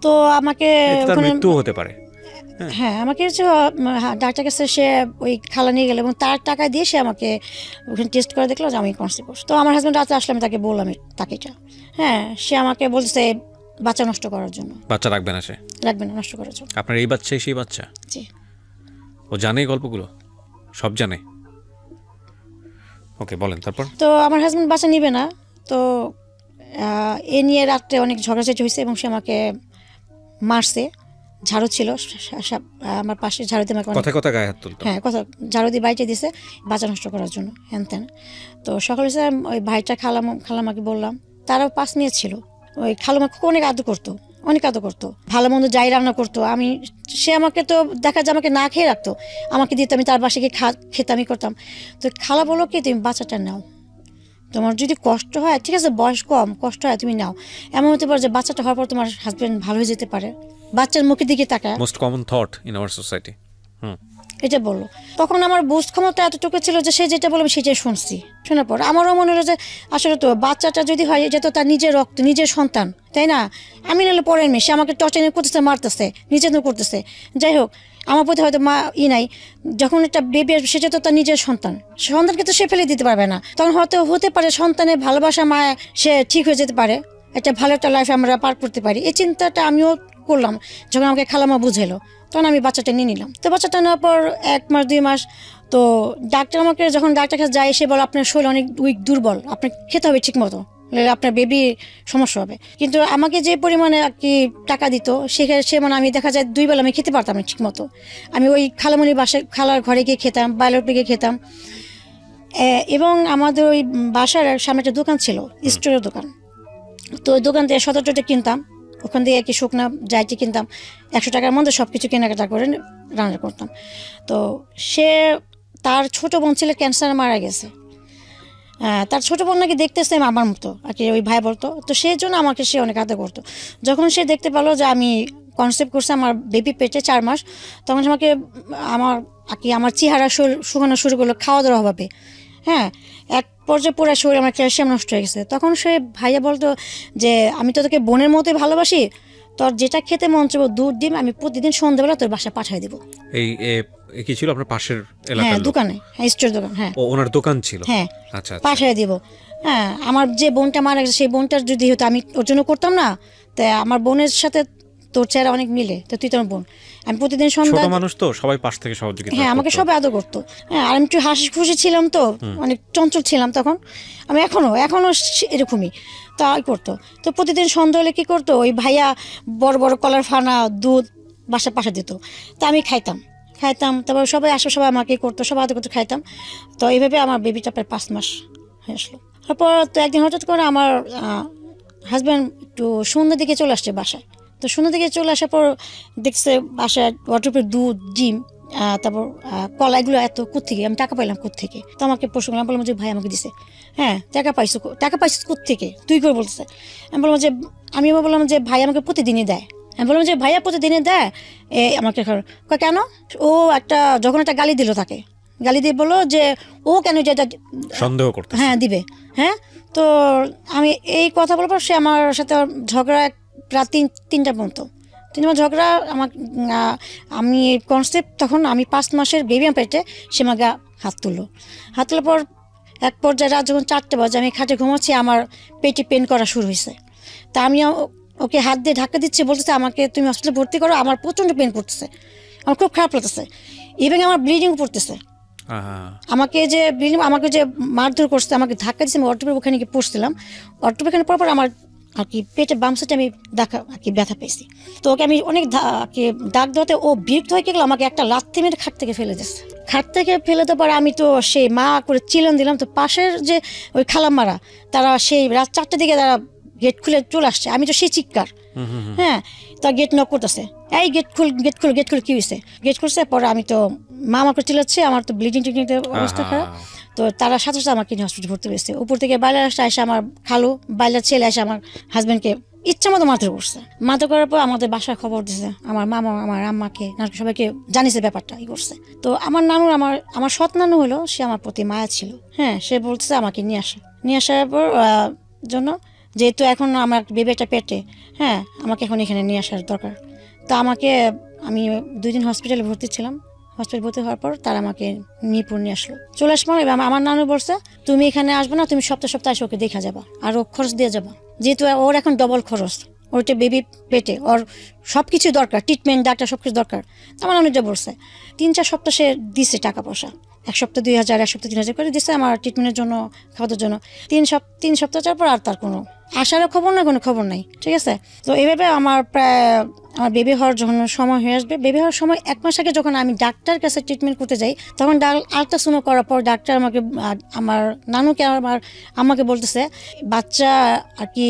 তো আমাকে মৃত্যু হতে পারে। হ্যাঁ আমাকে ডাক্তার কাছে সে ওই খালা নিয়ে গেল এবং তার টাকা দিয়ে সে আমাকে ওখানে টেস্ট করে দেখলো যে আমি কনসিভ করছি। তো আমার হাজব্যান্ড রাতে আসলে আমি তাকে বললাম তাকে এটা, হ্যাঁ সে আমাকে বলছে বাচ্চা নষ্ট করার জন্য। বাচ্চা রাখবে না, সে রাখবে না, নষ্ট করার জন্য। আপনার এই বাচ্চাই সেই বাচ্চা? জি। ও জানে গল্পগুলো, সব জানে? ওকে বলেন তারপর? তো আমার হাজব্যান্ড বাচ্চা নিবে না, তো এ নিয়ে রাত্রে অনেক ঝগড়াঝাটি হয়েছে এবং সে আমাকে মারছে। ঝাড়ু ছিল আমার পাশে, ঝাড়ু দিয়ে আমাকে কথা গায়ে হাত তুলতো, হ্যাঁ কথা ঝাড়ু দিয়ে বাইটে দিছে বাচ্চা নষ্ট করার জন্য, হ্যান ত্যান। তো সকালে ওই ভাইটা খালামাকে বললাম, তারাও 5 মেয়ে ছিল। ওই খালামাকে অনেক আদর করতো, ভালো মন্দ যাই রান্না করতো। সে আমাকে তো দেখা যায় আমাকে না খেয়ে রাখতো, আমাকে দিত, আমি তার বাসায় গিয়ে খেতে আমি করতাম। তো খালা বলো কি তুমি বাচ্চাটা নাও, তোমার যদি কষ্ট হয় ঠিক আছে, বয়স কম, কষ্ট হয় তুমি নাও। এমন হতে পারে যে বাচ্চাটা হওয়ার পর তোমার হাজবেন্ড ভালো হয়ে যেতে পারে। বাচ্চার মুখের দিকে তাকায়, most common thought in our society. এটা বললো। তখন আমার বুঝ ক্ষমতা এতটুকু ছিল যে সে যেটা বলবে সেটাই শুনছি। শোনার পর আমারও মনে হলো যে আসলে তো বাচ্চাটা যদি হয় এটা তো তার নিজের রক্ত, নিজের সন্তান, তাই না? আমি নাহলে পরের মেয়ে, সে আমাকে টর্চারিং করতেছে, মারতেছে, নির্যাতন করতেছে। যাই হোক আমার প্রতি হয়তো মা নাই, যখন একটা বেবি আসবে সেটা তো তার নিজের সন্তানকে তো সে ফেলে দিতে পারবে না। তখন হয়তো হতে পারে সন্তানের ভালোবাসা মায়া সে ঠিক হয়ে যেতে পারে, একটা ভালো একটা লাইফ আমরা পার করতে পারি। এই চিন্তাটা আমিও করলাম যখন আমাকে খালামা বুঝাইলো, তখন আমি বাচ্চাটা নিয়ে নিলাম। তো বাচ্চাটা নেওয়ার পর 1 মাস 2 মাস তো ডাক্তার আমাকে যখন ডাক্তার কাছে যায়, সে বলে আপনার শরীর অনেক উইক, দুর্বল, আপনার খেতে হবে ঠিক মতো, আপনার বেবি সমস্যা হবে। কিন্তু আমাকে যে পরিমাণে আর কি টাকা দিত সে মানে আমি দেখা যায় 2 বেলা আমি খেতে পারতাম না ঠিক মতো। আমি ওই খালামণির বাসায় খালার ঘরে গিয়ে খেতাম, বায়োলটে গিয়ে খেতাম। এবং আমাদের ওই বাসার সামনে একটা দোকান ছিল, স্টোরের দোকান। তো ওই দোকান থেকে 17টা কিনতাম, ওখান থেকে কি শুকনা যাইতে কিনতাম, 100 টাকার মধ্যে সব কিছু কেনাকাটা করে রান্না করতাম। তো সে তার ছোট বোন ছিল ক্যান্সারে মারা গেছে, তার ছোট বোন নাকি দেখতেছে আমার মতো আর কি, ওই ভাই বলতো। তো সেই জন্য আমাকে সে অনেক আদর করতো। যখন সে দেখতে পেলো যে আমি কনসেপ্ট করছে আমার বেবি পেটে 4 মাস, তখন সে আমাকে আমার চেহারা শুকানো শুরু করলো খাওয়া দাওয়ার অভাবে। হ্যাঁ, এক পর্যায়ে পুরো শরীর আমার ক্যালসিয়াম নষ্ট হয়ে গেছে। তখন সে ভাইয়া বলতো যে আমি তো তোকে বোনের মতোই ভালোবাসি, তোর যেটা খেতে মন চাইবো দুধ ডিম আমি প্রতিদিন সন্ধ্যাবেলা তোর বাসায় পাঠিয়ে দেবো। এই কি ছিল আপনার পাশের হ্যাঁ, এলাকার দোকানে, হ্যাঁ, স্টোর দোকান, হ্যাঁ, ওনার দোকান ছিল, হ্যাঁ, আচ্ছা পাঠিয়ে দিব। হ্যাঁ, আমার যে বোনটা মারা গেছে সেই বোনটার যদি হতো আমি ওর জন্য করতাম না, তাই আমার বোনের সাথে তোর চেহারা অনেক মিলে, তো তুই তোর বোন। আমি প্রতিদিন সন্ধ্যা, ছোট মানুষ তো সবাই পাশ থেকে সহযোগিতা, হ্যাঁ, আমাকে সবাই আদর করতো। হ্যাঁ, আর আমি একটু হাসি খুশি ছিলাম, তো অনেক চঞ্চল ছিলাম তখন। আমি এখনো এরকমই তাই করতো। তো প্রতিদিন সন্ধ্যা হলে কী করতো, ওই ভাইয়া বড় বড় কলার ফানা দুধ বাসা পাশা দিত, তা আমি খাইতাম। তারপর সবাই সবাই আমাকে করতো, সবাই আদর করতো, খাইতাম। তো এইভাবে আমার বেবিটা প্রায় 5 মাস হয়ে আসলো। তারপর তো একদিন হঠাৎ করে আমার হাজব্যান্ড একটু সন্ধ্যার দিকে চলে আসছে বাসায়। তো সন্ধ্যার দিকে চলে আসার পর দেখছে বাসায় ওয়াটারপ্রুফ দুধ ডিম, তারপর কলা, এগুলো এত কোত্থেকে আমি টাকা পাইলাম কোত্থেকে। তো আমাকে প্রশ্ন করলাম, বললাম যে ভাই আমাকে দিছে। হ্যাঁ, টাকা পাইছো কোত্থেকে তুই করে বলতেছে। আমি বললাম যে ভাই আমাকে প্রতিদিনই দেয়। আমি বললাম যে ভাইয়া প্রতিদিনই দেয় আমাকে কেন? ও যখন একটা গালি দিল, তাকে গালি দিয়ে বললো যে ও কেন যেটা সন্দেহ করতে, হ্যাঁ দিবে। হ্যাঁ, তো আমি এই কথা বলার পর সে আমার সাথে ঝগড়া প্রায় 3টা পর্যন্ত ঝগড়া। আমি কনসেপ্ট তখন আমি 5 মাসের বেবি আমার পেটে, সে আমাকে হাত তোলার পর এক পর্যায়ে রাত যখন 4টে বাজে আমি খাটে ঘুমাচ্ছি, আমার পেটে পেন করা শুরু হয়েছে। তা আমি ওকে হাত দিয়ে ধাক্কা দিচ্ছি, বলতেছে আমাকে তুমি হসপিটালে ভর্তি করো, আমার প্রচণ্ড পেন করতেছে, আমার খুব খারাপ লাগতেছে, ইভেন আমার ব্লিডিং পড়তেছে। আমাকে যে মারধর করছে, আমাকে ধাক্কা দিচ্ছে, আমি অটোপের ওখানে গিয়ে পড়ছিলাম। অটোপের ওখানে পড়ার পর আমার আর কি পেটের বাম সাইডে আমি ব্যথা পেয়েছি। তো ওকে আমি অনেক ডাক দেওয়াতে ও বিরক্ত হয়ে গেলো, আমাকে একটা লাথি মেরে খাট থেকে ফেলে দিচ্ছে। খাট থেকে ফেলে দেওয়ার পর আমি তো সেই মা করে চিলন দিলাম। তো পাশের যে ওই খালাম্মারা, তারা সেই রাত 4টার দিকে তারা গেট খুলে চলে আসছে। আমি তো সেই চিৎকার, হ্যাঁ, তা গেট নক করতেছে, এই গেট খুল কি হয়েছে? গেট খুলছে। পরে আমি তো মা আমাকে চিল্লাচ্ছে, আমার তো ব্লিডিং অবস্থা খারাপ। তো তারা সাথে সাথে আমাকে হসপিটালে ভর্তি হয়েছে। উপর থেকে বাইরে এসে আমার খালু বাইরের ছেলে এসে আমার হাজব্যান্ডকে ইচ্ছা মতো মারধর করছে। মারধর করার পর আমাদের বাসায় খবর দিয়েছে, আমার মামা, আমার আম্মাকে, সবাইকে জানিয়েছে ব্যাপারটা করছে। তো আমার নানুর, আমার সৎ নানু হলো, সে আমার প্রতি মায়া ছিল। হ্যাঁ, সে বলতেছে আমাকে নিয়ে আসার পর জন্য, যেহেতু এখন আমার বেবিটা পেটে, হ্যাঁ, আমাকে এখন এখানে নিয়ে আসার দরকার। তো আমি 2 দিন হসপিটালে ভর্তি ছিলাম। হসপিটাল ভর্তি হওয়ার পর তারা আমাকে মিরপুর নিয়ে আসলো। চলে আসবো, আমার নানু বলছে তুমি এখানে আসবে না, তুমি সপ্তাহে এসে ওকে দেখা যাবা, আর ও খরচ দিয়ে যাবা, যেহেতু ওর এখন ডবল খরচ, ওরটা বেবি পেটে, ওর সব কিছু দরকার, ট্রিটমেন্ট, ডাক্তার, সব কিছু দরকার। আমার নানুটা বলছে 3-4 সপ্তাহ সে দিচ্ছে টাকা পয়সা, 1 সপ্তাহ 2,000, 1 সপ্তাহ 3,000 করে দিচ্ছে আমার ট্রিটমেন্টের জন্য, খাওয়ার জন্য। 3 সপ্তাহ যাওয়ার পর আর তার কোনো আসারও খবর না, কোনো খবর নাই। ঠিক আছে, তো এইভাবে আমার বেবি হওয়ার যখন সময় হয়ে আসবে, বেবি হওয়ার সময় 1 মাস আগে যখন আমি ডাক্তার কাছে ট্রিটমেন্ট করতে যাই, তখন আল্ট্রাসাউন্ড করার পর ডাক্তার আমার নানুকে আমাকে বলতেছে বাচ্চা আর কি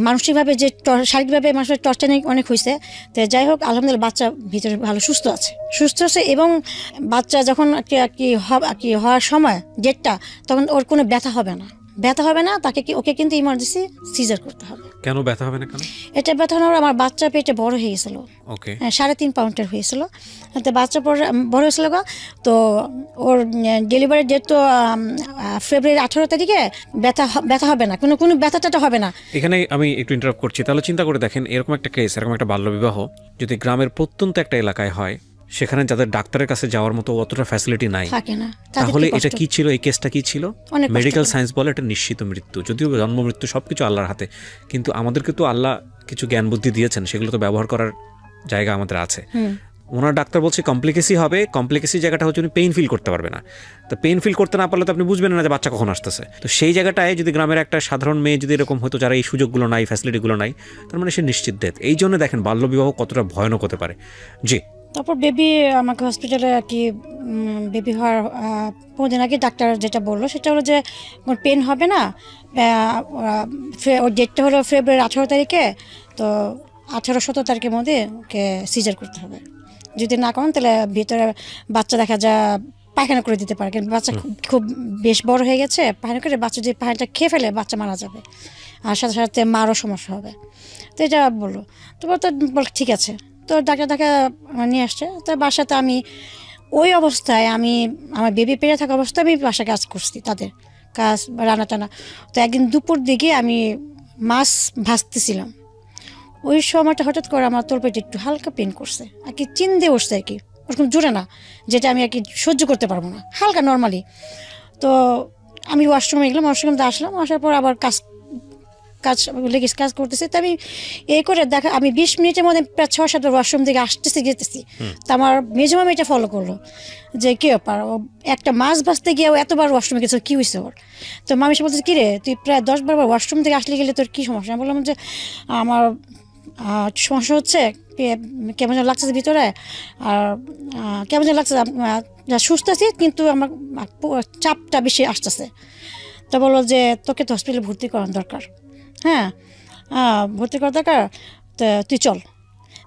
মানসিকভাবে যে শারীরিকভাবে মানুষের টর্চার অনেক হয়েছে। তো যাই হোক, আলহামদুলিল্লাহ বাচ্চা ভিতরে ভালো সুস্থ আছে এবং বাচ্চা যখন হওয়ার সময় ডেটটা, তখন ওর কোনো ব্যথা হবে না, ওকে কিন্তু ইমার্জেন্সি সিজার করতে হবে। কেন ব্যথা হবে না? কেন এটা ব্যথা হওয়ার, আমার বাচ্চা পেটে বড় হয়ে গেছিল, 3.5 পাউন্ডের হয়েছিল। তো বাচ্চা বড় হয়েছিল, তো ওর ডেলিভারি ডেট তো ফেব্রুয়ারি 18 তারিখে। ব্যথা হবে না, কোনো ব্যথাটা হবে না। এখানে আমি একটু ইন্টারাপ্ট করছি, তাহলে চিন্তা করে দেখেন, এরকম একটা কেস, এরকম একটা বাল্যবিবাহ যদি গ্রামের প্রত্যন্ত একটা এলাকায় হয়, সেখানে যাদের ডাক্তারের কাছে যাওয়ার মতো অতটা ফ্যাসিলিটি নাই, তাহলে এটা কি ছিল? এই কেসটা কি ছিল? মেডিকেল সায়েন্স বলে এটা নিশ্চিত মৃত্যু, যদিও জন্ম মৃত্যু সবকিছু আল্লাহর হাতে, কিন্তু আমাদেরকে তো আল্লাহ কিছু জ্ঞান বুদ্ধি দিয়েছেন, সেগুলো তো ব্যবহার করার জায়গা আমাদের আছে। ওনার ডাক্তার বলছে কমপ্লিকেসি হবে, কমপ্লিকেসি জায়গাটা হচ্ছে উনি পেইন ফিল করতে পারবে না। তো পেইন ফিল করতে না পারলে তো আপনি বুঝবেন না যে বাচ্চা কখন আসতেছে। তো সেই জায়গাটায় যদি গ্রামের একটা সাধারণ মেয়ে যদি এরকম হতো, যারা এই সুযোগগুলো নাই, ফ্যাসিলিটিগুলো নাই, তার মানে সে নিশ্চিত ডেথ। এই জন্য দেখেন বাল্যবিবাহ কতটা ভয়ানক হতে পারে। জি, তারপর বেবি আমাকে হসপিটালে আর কি বেবি হওয়ার 15 দিন আগে ডাক্তার যেটা বললো সেটা হলো যে পেন হবে না, ওর ডেটটা হলো ফেব্রুয়ারি 18 তারিখে, তো 18-17 তারিখের মধ্যে ওকে সিজার করতে হবে। যদি না করেন তাহলে ভিতরে বাচ্চা দেখা যায় পায়খানা করে দিতে পারে, কিন্তু বাচ্চা খুব বেশ বড় হয়ে গেছে, পায়খানা করে বাচ্চা যদি পায়খানাটা খেয়ে ফেলে বাচ্চা মারা যাবে, আর সাথে সাথে মারও সমস্যা হবে। তো এটা বললো, তো বল ঠিক আছে। তো ডাক্তার নিয়ে আসছে। তো বাসাতে আমি ওই অবস্থায় আমার বেবি পেরে থাকা অবস্থায় আমি বাসায় কাজ করছি, তাদের কাজ রান্না টানা। তো একদিন দুপুর দিকে আমি মাছ ভাজতেছিলাম, ওই সময়টা হঠাৎ করে আমার তলপেটে একটু হালকা পেন করছে আর কি, চিনতে উঠছে আর কি, ওরকম জোরে না, যেটা আমি আর কি সহ্য করতে পারবো না, হালকা নর্মালি। তো আমি ওয়াশরুমে গেলাম, ওয়াশরুমে আসলাম, আসার পর আবার কাজ করতেছি। তো আমি এই করে দেখা আমি 20 মিনিটের মধ্যে প্রায় 6-7 ওয়াশরুম থেকে যেতেছি। তো আমার মেজমামি এটা ফলো করলো যে কী ব্যাপার, ও একটা মাছ ভাজতে গিয়ে এতবার ওয়াশরুমে গেছে, কী হয়েছে ওর? তো মামি সে বলছে, কী রে তুই প্রায় 10-12 বার ওয়াশরুম থেকে আসলে গেলে তোর কী সমস্যা? আমি বললাম যে আমার সমস্যা হচ্ছে, কেমন যেন লাগছে ভিতরে, আর কেমন যেন লাগছে, সুস্থ আছি কিন্তু আমার চাপটা বেশি আসতেছে। তো বললো যে তোকে তো হসপিটালে ভর্তি করার দরকার, হ্যাঁ ভর্তি করা দরকার, তো তুই চল।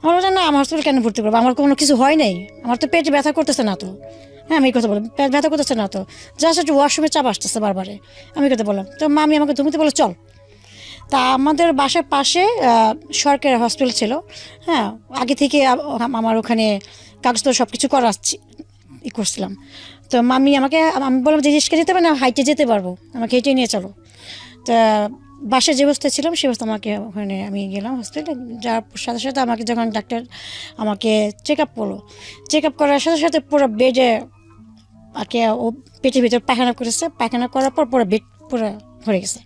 আমার বলছে না, আমার হসপিটাল কেন ভর্তি করবো, আমার কোনো কিছু হয় নাই, আমার তো পেটে ব্যথা করতেছে না তো। হ্যাঁ আমি এই কথা বললাম, পেট ব্যথা করতেছে না তো, জাস্ট একটু ওয়াশরুমে চাপ আসতেছে বারবারে, আমি কথা বললাম। তো মামি আমাকে ধুমিতে বলো চল। তা আমাদের বাসার পাশে সরকারি হসপিটাল ছিল, হ্যাঁ আগে থেকে আমার ওখানে কাগজপত্র সব কিছু করছিলাম। তো মামি আমি বললাম যে রিক্সা যেতে পারে না, হাইটে যেতে পারবো, আমাকে হেঁটে নিয়ে চলো। তা বাসায় যে অবস্থায় ছিলাম সে অবস্থা আমাকে ওখানে আমি গেলাম হসপিটালে, যার সাথে সাথে আমাকে যখন ডাক্তার আমাকে চেক আপ করলো, চেক আপ করার সাথে সাথে পুরো বেডে আর কি ও পেটের ভিতরে পায়খানা করেছে, পায়খানা করার পর পুরো বেড পুরো ভরে গেছে।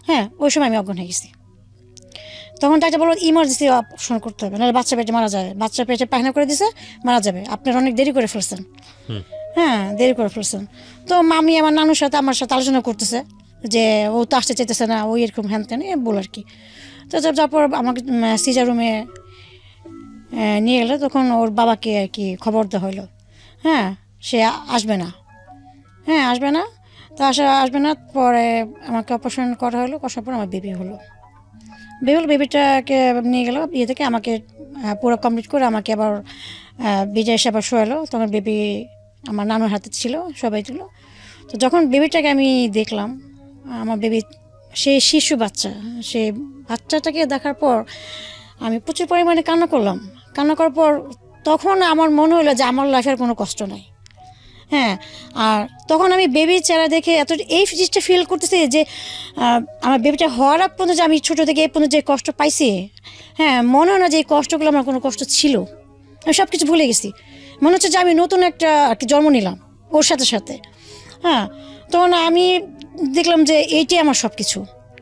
হ্যাঁ ওই সময় আমি অজ্ঞান হয়ে গেছি। তখন ডাক্তার বললো ইমার্জেন্সি অপারেশন করতে হবে, নাহলে বাচ্চা পেটে মারা যাবে, বাচ্চা পেটে পায়খানা করে দিছে মারা যাবে, আপনার অনেক দেরি করে ফেলছেন। হ্যাঁ দেরি করে ফেলছেন। তো মামি আমার নানুর সাথে আমার সাথে আলোচনা করতেছে যে ও তো আসতে চাইতেছে না, ওই এরকম হ্যান ত্যান বল আর কি। তো তারপর আমাকে সিজার রুমে নিয়ে গেলো, তখন ওর বাবাকে আর কি খবর দেওয়া হলো, হ্যাঁ সে আসবে না, হ্যাঁ আসবে না। তো আসবে না, পরে আমাকে অপারেশন করা হলো, করার পর আমার বেবি হলো। বেবিটাকে নিয়ে গেলো ইয়ে থেকে, আমাকে পুরো কমপ্লিট করে আমাকে আবার বিজয় এসে আবার শোয়ালো। তখন বেবি আমার নানুর হাতে ছিল, সবাই ছিল। তো যখন বেবিটাকে আমি দেখলাম, আমার বেবি সেই শিশু বাচ্চা, সেই বাচ্চাটাকে দেখার পর আমি প্রচুর পরিমাণে কান্না করলাম। কান্না করার পর তখন আমার মনে হলো যে আমার লাইফের কোনো কষ্ট নাই, হ্যাঁ। আর তখন আমি বেবির চেহারা দেখে এই জিনিসটা ফিল করতেছি যে আমার বেবিটা হওয়ার আগ পর্যন্ত, যে আমি ছোটো থেকে এই পর্যন্ত যে কষ্ট পাইছি, হ্যাঁ মনে হয় না যে এই কষ্টগুলো আমার কোনো কষ্ট ছিল, আমি সব কিছু ভুলে গেছি। মনে হচ্ছে যে আমি নতুন একটা আর কি জন্ম নিলাম ওর সাথে সাথে, হ্যাঁ। তখন আমি দেখলাম যে এইটাই আমার সব কিছু,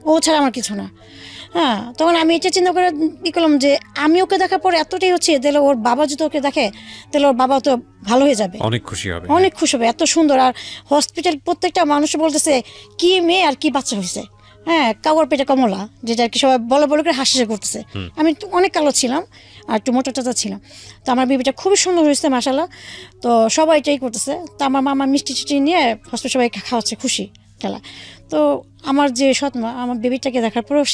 ও ছাড়া আমার কিছু না, হ্যাঁ। তখন আমি এটা চিন্তা করে ই করলাম যে আমি ওকে দেখার পর এতটাই হচ্ছে, তাহলে ওর বাবা যদি ওকে দেখে তাহলে ওর বাবা তো ভালো হয়ে যাবে, অনেক খুশি হবে, অনেক খুশি হবে, এত সুন্দর। আর হসপিটাল প্রত্যেকটা মানুষ বলতেছে কি মেয়ে আর কি বাচ্চা হয়েছে, হ্যাঁ কাউর পেটে কমলা, যেটা আর কি সবাই বলে করে হাসি করতেছে। আমি অনেক কালো ছিলাম আর একটু মোটা টাটা ছিলাম, তো আমার বেবিটা খুবই সুন্দর হয়েছে মাশাআল্লাহ। তো সবাই এটাই করতেছে। তো আমার মামা মিষ্টি টিষ্টি নিয়ে হসপিটাল সবাই খাওয়াচ্ছে, খুশি খেলা। তো আমার যে সৎমা আমার বেবিটাকে দেখার পরেও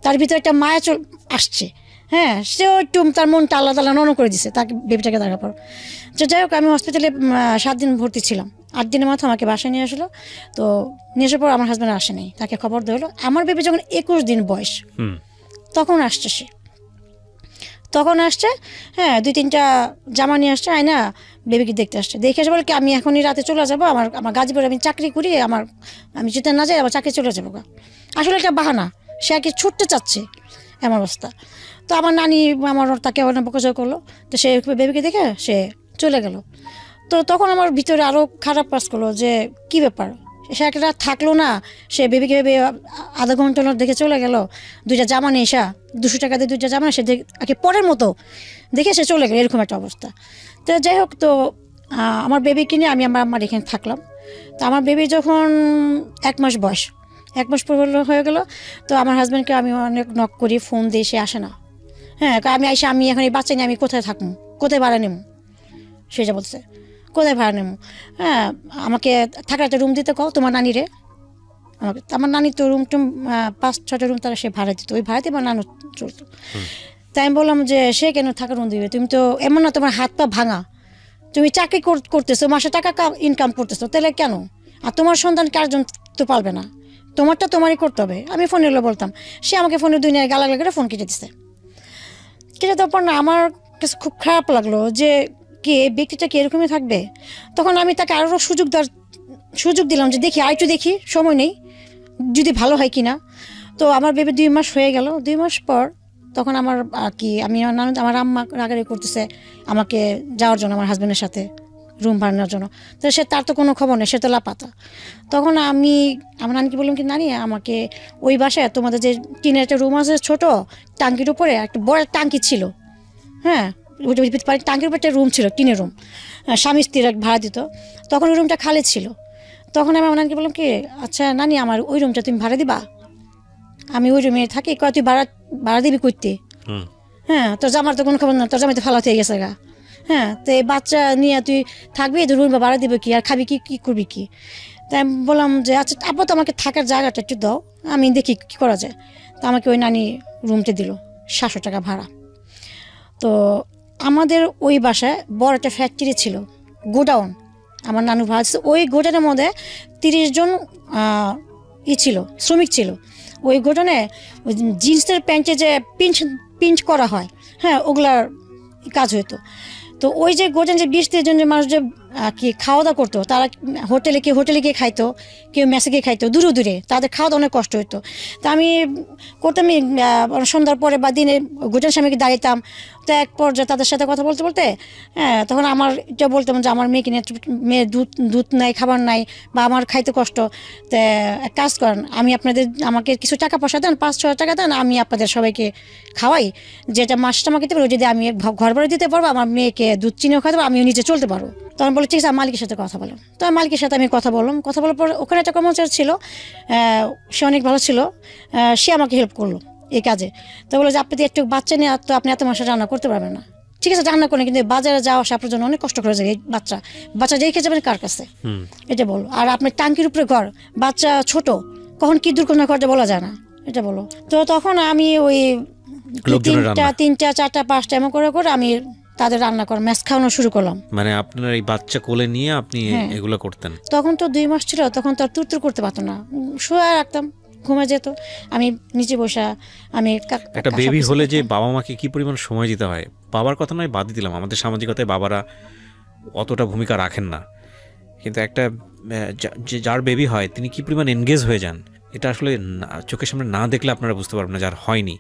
তার ভিতরে একটা মায়া আসছে, হ্যাঁ সেও একটু তার মনটা আল্লাহ তাআলা নরম করে দিছে তাকে বেবিটাকে দেখার পর। তো যাই হোক আমি হসপিটালে 7 দিন ভর্তি ছিলাম। 8 দিনের মাথায় আমাকে বাসায় নিয়ে আসলো। তো নিয়ে আসার পর আমার হাজব্যান্ড আসে নাই, তাকে খবর দেওয়া হলো। আমার বেবি যখন 21 দিন বয়স তখন আসছে সে, তখন আসছে, হ্যাঁ 2-3টা জামা নিয়ে আসছে, আয়না বেবিকে দেখতে আসছে। দেখে এসে বলে কি আমি এখনই রাতে চলে যাবো, আমার গাজীপুরে আমি চাকরি করি, আমি যেতে না যাই আমার চাকরি চলে যাবো। আসলে একটা বাহানা, সে আর কি ছুটতে চাচ্ছে, এমন অবস্থা। তো আমার নানি তাকে অনেক বকাঝকা করলো। তো সে বেবিকে দেখে সে চলে গেল। তো তখন আমার ভিতরে আরও খারাপ কাজ করলো যে কি ব্যাপার, সে একটা থাকলো না, সে বেবিকে আধা ঘন্টা দেখে চলে গেল। 2টা জামা নিয়ে এসা 200 টাকা দিয়ে 2টা জামা সে আর কি পরের মতো দেখে সে চলে গেল, এরকম একটা অবস্থা। তো যাই হোক, তো আমার বেবিকে নিয়ে আমি আমার এখানে থাকলাম। তো আমার বেবি যখন 1 মাস বয়স, 1 মাস পর হয়ে গেল। তো আমার হাজব্যান্ডকে আমি অনেক নক করি, ফোন দিয়ে, সে আসে না, হ্যাঁ আমি এখন এই বাচ্চা নিয়ে আমি কোথায় থাকবো, কোথায় ভাড়া নেব, সেটা বলছে কোথায় ভাড়া নেবো, হ্যাঁ আমাকে থাকার একটা রুম দিতে কও তোমার নানি রে। আমাকে আমার নানি তো রুম টুম 5-6টা রুম তারা সে ভাড়া দিত, ওই ভাড়াতে আমার নানু চলতো। তাই আমি বললাম যে সে কেন থাকার রুম দিবে, তুমি তো এমন না তোমার হাত পা ভাঙা, তুমি চাকরি করতেছো, মাসে টাকা ইনকাম করতেছো, তাহলে কেন? আর তোমার সন্তান কারজন তো পারবে না, তোমারটা তোমারই করতে হবে। আমি ফোনে বলতাম, সে আমাকে ফোনে দুনিয়ায় গালাগালি করে ফোন কেটে দিছে। কেটে দেওয়ার পর না আমার কাছে খুব খারাপ লাগলো যে কে ব্যক্তিটা কি এরকমই থাকবে। তখন আমি তাকে আরও সুযোগ দিলাম যে দেখি আরেকটু দেখি, সময় নেই, যদি ভালো হয় কিনা। তো আমার বেবি 2 মাস হয়ে গেল। 2 মাস পর তখন আমার আমার আম্মা রাগারাগি করতেছে আমাকে যাওয়ার জন্য, আমার হাজব্যান্ডের সাথে রুম ভাড়া নেওয়ার জন্য। তো তার তো কোনো খবর নেই, সে তো লাপাতা। তখন আমি আমার নানিকে বললাম কি নানি আমাকে ওই বাসায় তোমাদের যে টিনের একটা রুম আছে ছোট, টাঙ্কির উপরে একটা বড় টাঙ্কি ছিল, হ্যাঁ টাঙ্কির উপরে একটা রুম ছিল, টিনের রুম, স্বামী স্ত্রীর ভাড়া দিত। তখন ওই রুমটা খালি ছিল। তখন আমি আমার নানিকে বললাম কি আচ্ছা নানি আমার ওই রুমটা তুমি ভাড়া দিবা, আমি ওই রুমে থাকি, কয় তুই ভাড়া দিবি করতে, হ্যাঁ তোর জামার তো কোনো খবর না, তোর জামাই তো ফালাতে গেছে গা, হ্যাঁ তো এই বাচ্চা নিয়ে তুই থাকবি, তুই রুম ভাড়া দিবি কি আর খাবি কি করবি কি। তাই আমি বললাম যে আচ্ছা আপাতত আমাকে থাকার জায়গাটা একটু দাও, আমি দেখি কী করা যায়। তো আমাকে ওই নানি রুমটা দিল 700 টাকা ভাড়া। তো আমাদের ওই বাসায় বড় একটা ফ্যাক্টরি ছিল, গোডাউন, আমার নানু ভাড়া ছিল। ওই গোডাউনের মধ্যে 30 জন ছিল, শ্রমিক ছিল। ওই গোডাউনে ওই জিন্সের প্যান্টে যে পিঞ্চ করা হয়, হ্যাঁ ওগুলার কাজ হইতো। তো ওই যে গোডাউন যে 20-30 জন যে মানুষ যে কি খাওয়া দাওয়া করতো, তারা হোটেলে গিয়ে খাইতো, কেউ মেসে গিয়ে খাইতো, দূরে দূরে, তাদের খাওয়া দাওয়া অনেক কষ্ট হইতো। তা আমি করতাম সন্ধ্যার পরে বা দিনে গোডাউনের সামনে দাঁড়াইতাম। তো এক পর্যায়ে তাদের সাথে কথা বলতে বলতে হ্যাঁ তখন আমার এটা বলতাম যে আমার মেয়েকে নিয়ে, মেয়ের দুধ নাই, খাবার নাই, বা আমার খাইতে কষ্ট, তো এক কাজ করেন আমাকে কিছু টাকা পয়সা দেন, 5-6 টাকা দেন, আমি আপনাদের সবাইকে খাওয়াই, যেটা মাসটা আমাকে দিতে পারবো, যদি আমি ঘর ভাড়া দিতে পারবো, আমার মেয়েকে দুধ চিনিও খাওয়াতে পারবো, আমিও নিজে চলতে পারবো। তখন বলে ঠিক আছে মালিকের সাথে কথা বলো। তো মালিকের সাথে আমি কথা বললাম। কথা বলার পর ওখানে একটা কর্মচারী ছিল, সে অনেক ভালো ছিল, সে আমাকে হেল্প করলো এই কাজে। তো বলে যে আপনি একটু বাচ্চা নিয়ে তো আপনি এত মাসে রান্না করতে পারবেন না, ঠিক আছে রান্না করেন, কিন্তু বাজারে যাওয়া আসা আপনার জন্য অনেক কষ্ট করে যায়। এই বাচ্চা রেখে যাবেন কার কাছে, এটা বলো। আর আপনার টাঙ্কির উপরে ঘর, বাচ্চা ছোট, কখন কি দুর্ঘটনা ঘটে বলা যায় না, এটা বলো। তো তখন আমি ওই 3টা 4টা 5টা এমন করে আমি তাদের রান্না করা ম্যাচ খাওয়ানো শুরু করলাম। মানে আপনার এই বাচ্চা কোলে নিয়ে আপনি এগুলো করতেন? তখন তো 2 মাস ছিল, তখন তো আর তুরতুর করতে পারতো না, শুয়ে রাখতাম, ঘুমে যেত, আমি নিচে বসা। আমি একটা বেবি হলে যে বাবা মাকে কি পরিমাণ সময় দিতে হয়, বাবার কথা নয় বাদই দিলাম, আমাদের সামাজিকতায় বাবারা অতটা ভূমিকা রাখেন না, কিন্তু একটা যার বেবি হয় তিনি কি পরিমাণ এনগেজ হয়ে যান, এটা আসলে চোখের সামনে না দেখলে আপনারা বুঝতে পারবেন না, যার হয়নি,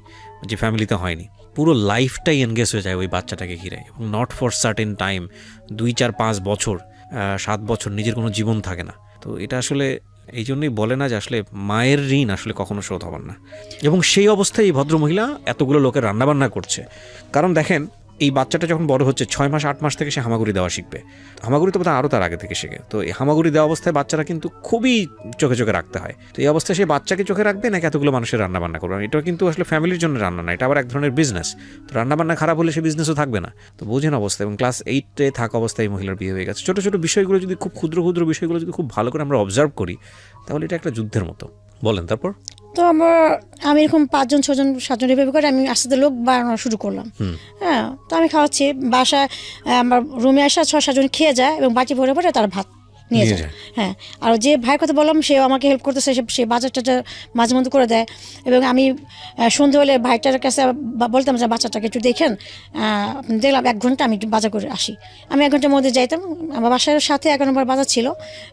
যে ফ্যামিলিতে হয়নি, পুরো লাইফটাই এনগেজ হয়ে যায় ওই বাচ্চাটাকে ঘিরে। এবং নট ফর সার্টেন টাইম, 2-4-5 বছর, 7 বছর নিজের কোনো জীবন থাকে না। তো এটা আসলে এই জন্যই বলে না যে আসলে মায়ের ঋণ আসলে কখনো শোধ হবার না। এবং সেই অবস্থায় এই ভদ্রমহিলা এতগুলো লোকের রান্নাবান্না করছে, কারণ দেখেন এই বাচ্চাটা যখন বড় হচ্ছে 6 মাস 8 মাস থেকে সে হামাগুড়ি দেওয়া শিখবে। হামাগুড়ি তো বোধহয় আরও তার আগে থেকে শেখে। তো এই হামাগুড়ি দেওয়া অবস্থায় বাচ্চারা কিন্তু খুবই চোখে চোখে রাখতে হয়। তো এই অবস্থায় সে বাচ্চাকে চোখে রাখবে নাকি এতগুলো মানুষের রান্নাবান্না করবে? এটা কিন্তু আসলে ফ্যামিলির জন্য রান্না না, এটা আবার এক ধরনের বিজনেস। তো রান্নাবান্না খারাপ হলে সে বিজনেসও থাকবে না। তো বোঝেন অবস্থা। এবং ক্লাস 8-এ থাকা অবস্থায় মহিলার বিয়ে হয়ে গেছে। ছোটো ছোটো বিষয়গুলো যদি খুব ক্ষুদ্র বিষয়গুলো যদি খুব ভালো করে আমরা অবজার্ভ করি, তাহলে এটা একটা যুদ্ধের মতো। বলেন তারপর। তো আমি এরকম 5জন 6জন 7জন এভাবে করে আমি আস্তে আস্তে লোক বাড়ানো শুরু করলাম। হ্যাঁ তো আমি খাওয়াচ্ছি, বাসায় আমার রুমে আসা 6-7 জন খেয়ে যায় এবং বাটি ভরে ভরে তার ভাত নিয়ে যায়। হ্যাঁ আর যে ভাইয়ের কথা বললাম সে আমাকে হেল্প করতেছে, সে বাজারটা মাঝে মধ্যে করে দেয়। এবং আমি সন্ধ্যে হলে ভাইটার কাছে বলতাম যে বাচ্চাটাকে একটু দেখেন, দেখলাম 1 ঘন্টা আমি একটু বাজার করে আসি। আমি 1 ঘন্টার মধ্যে যাইতাম, আমার বাসার সাথে 1 নম্বর বাজার ছিল,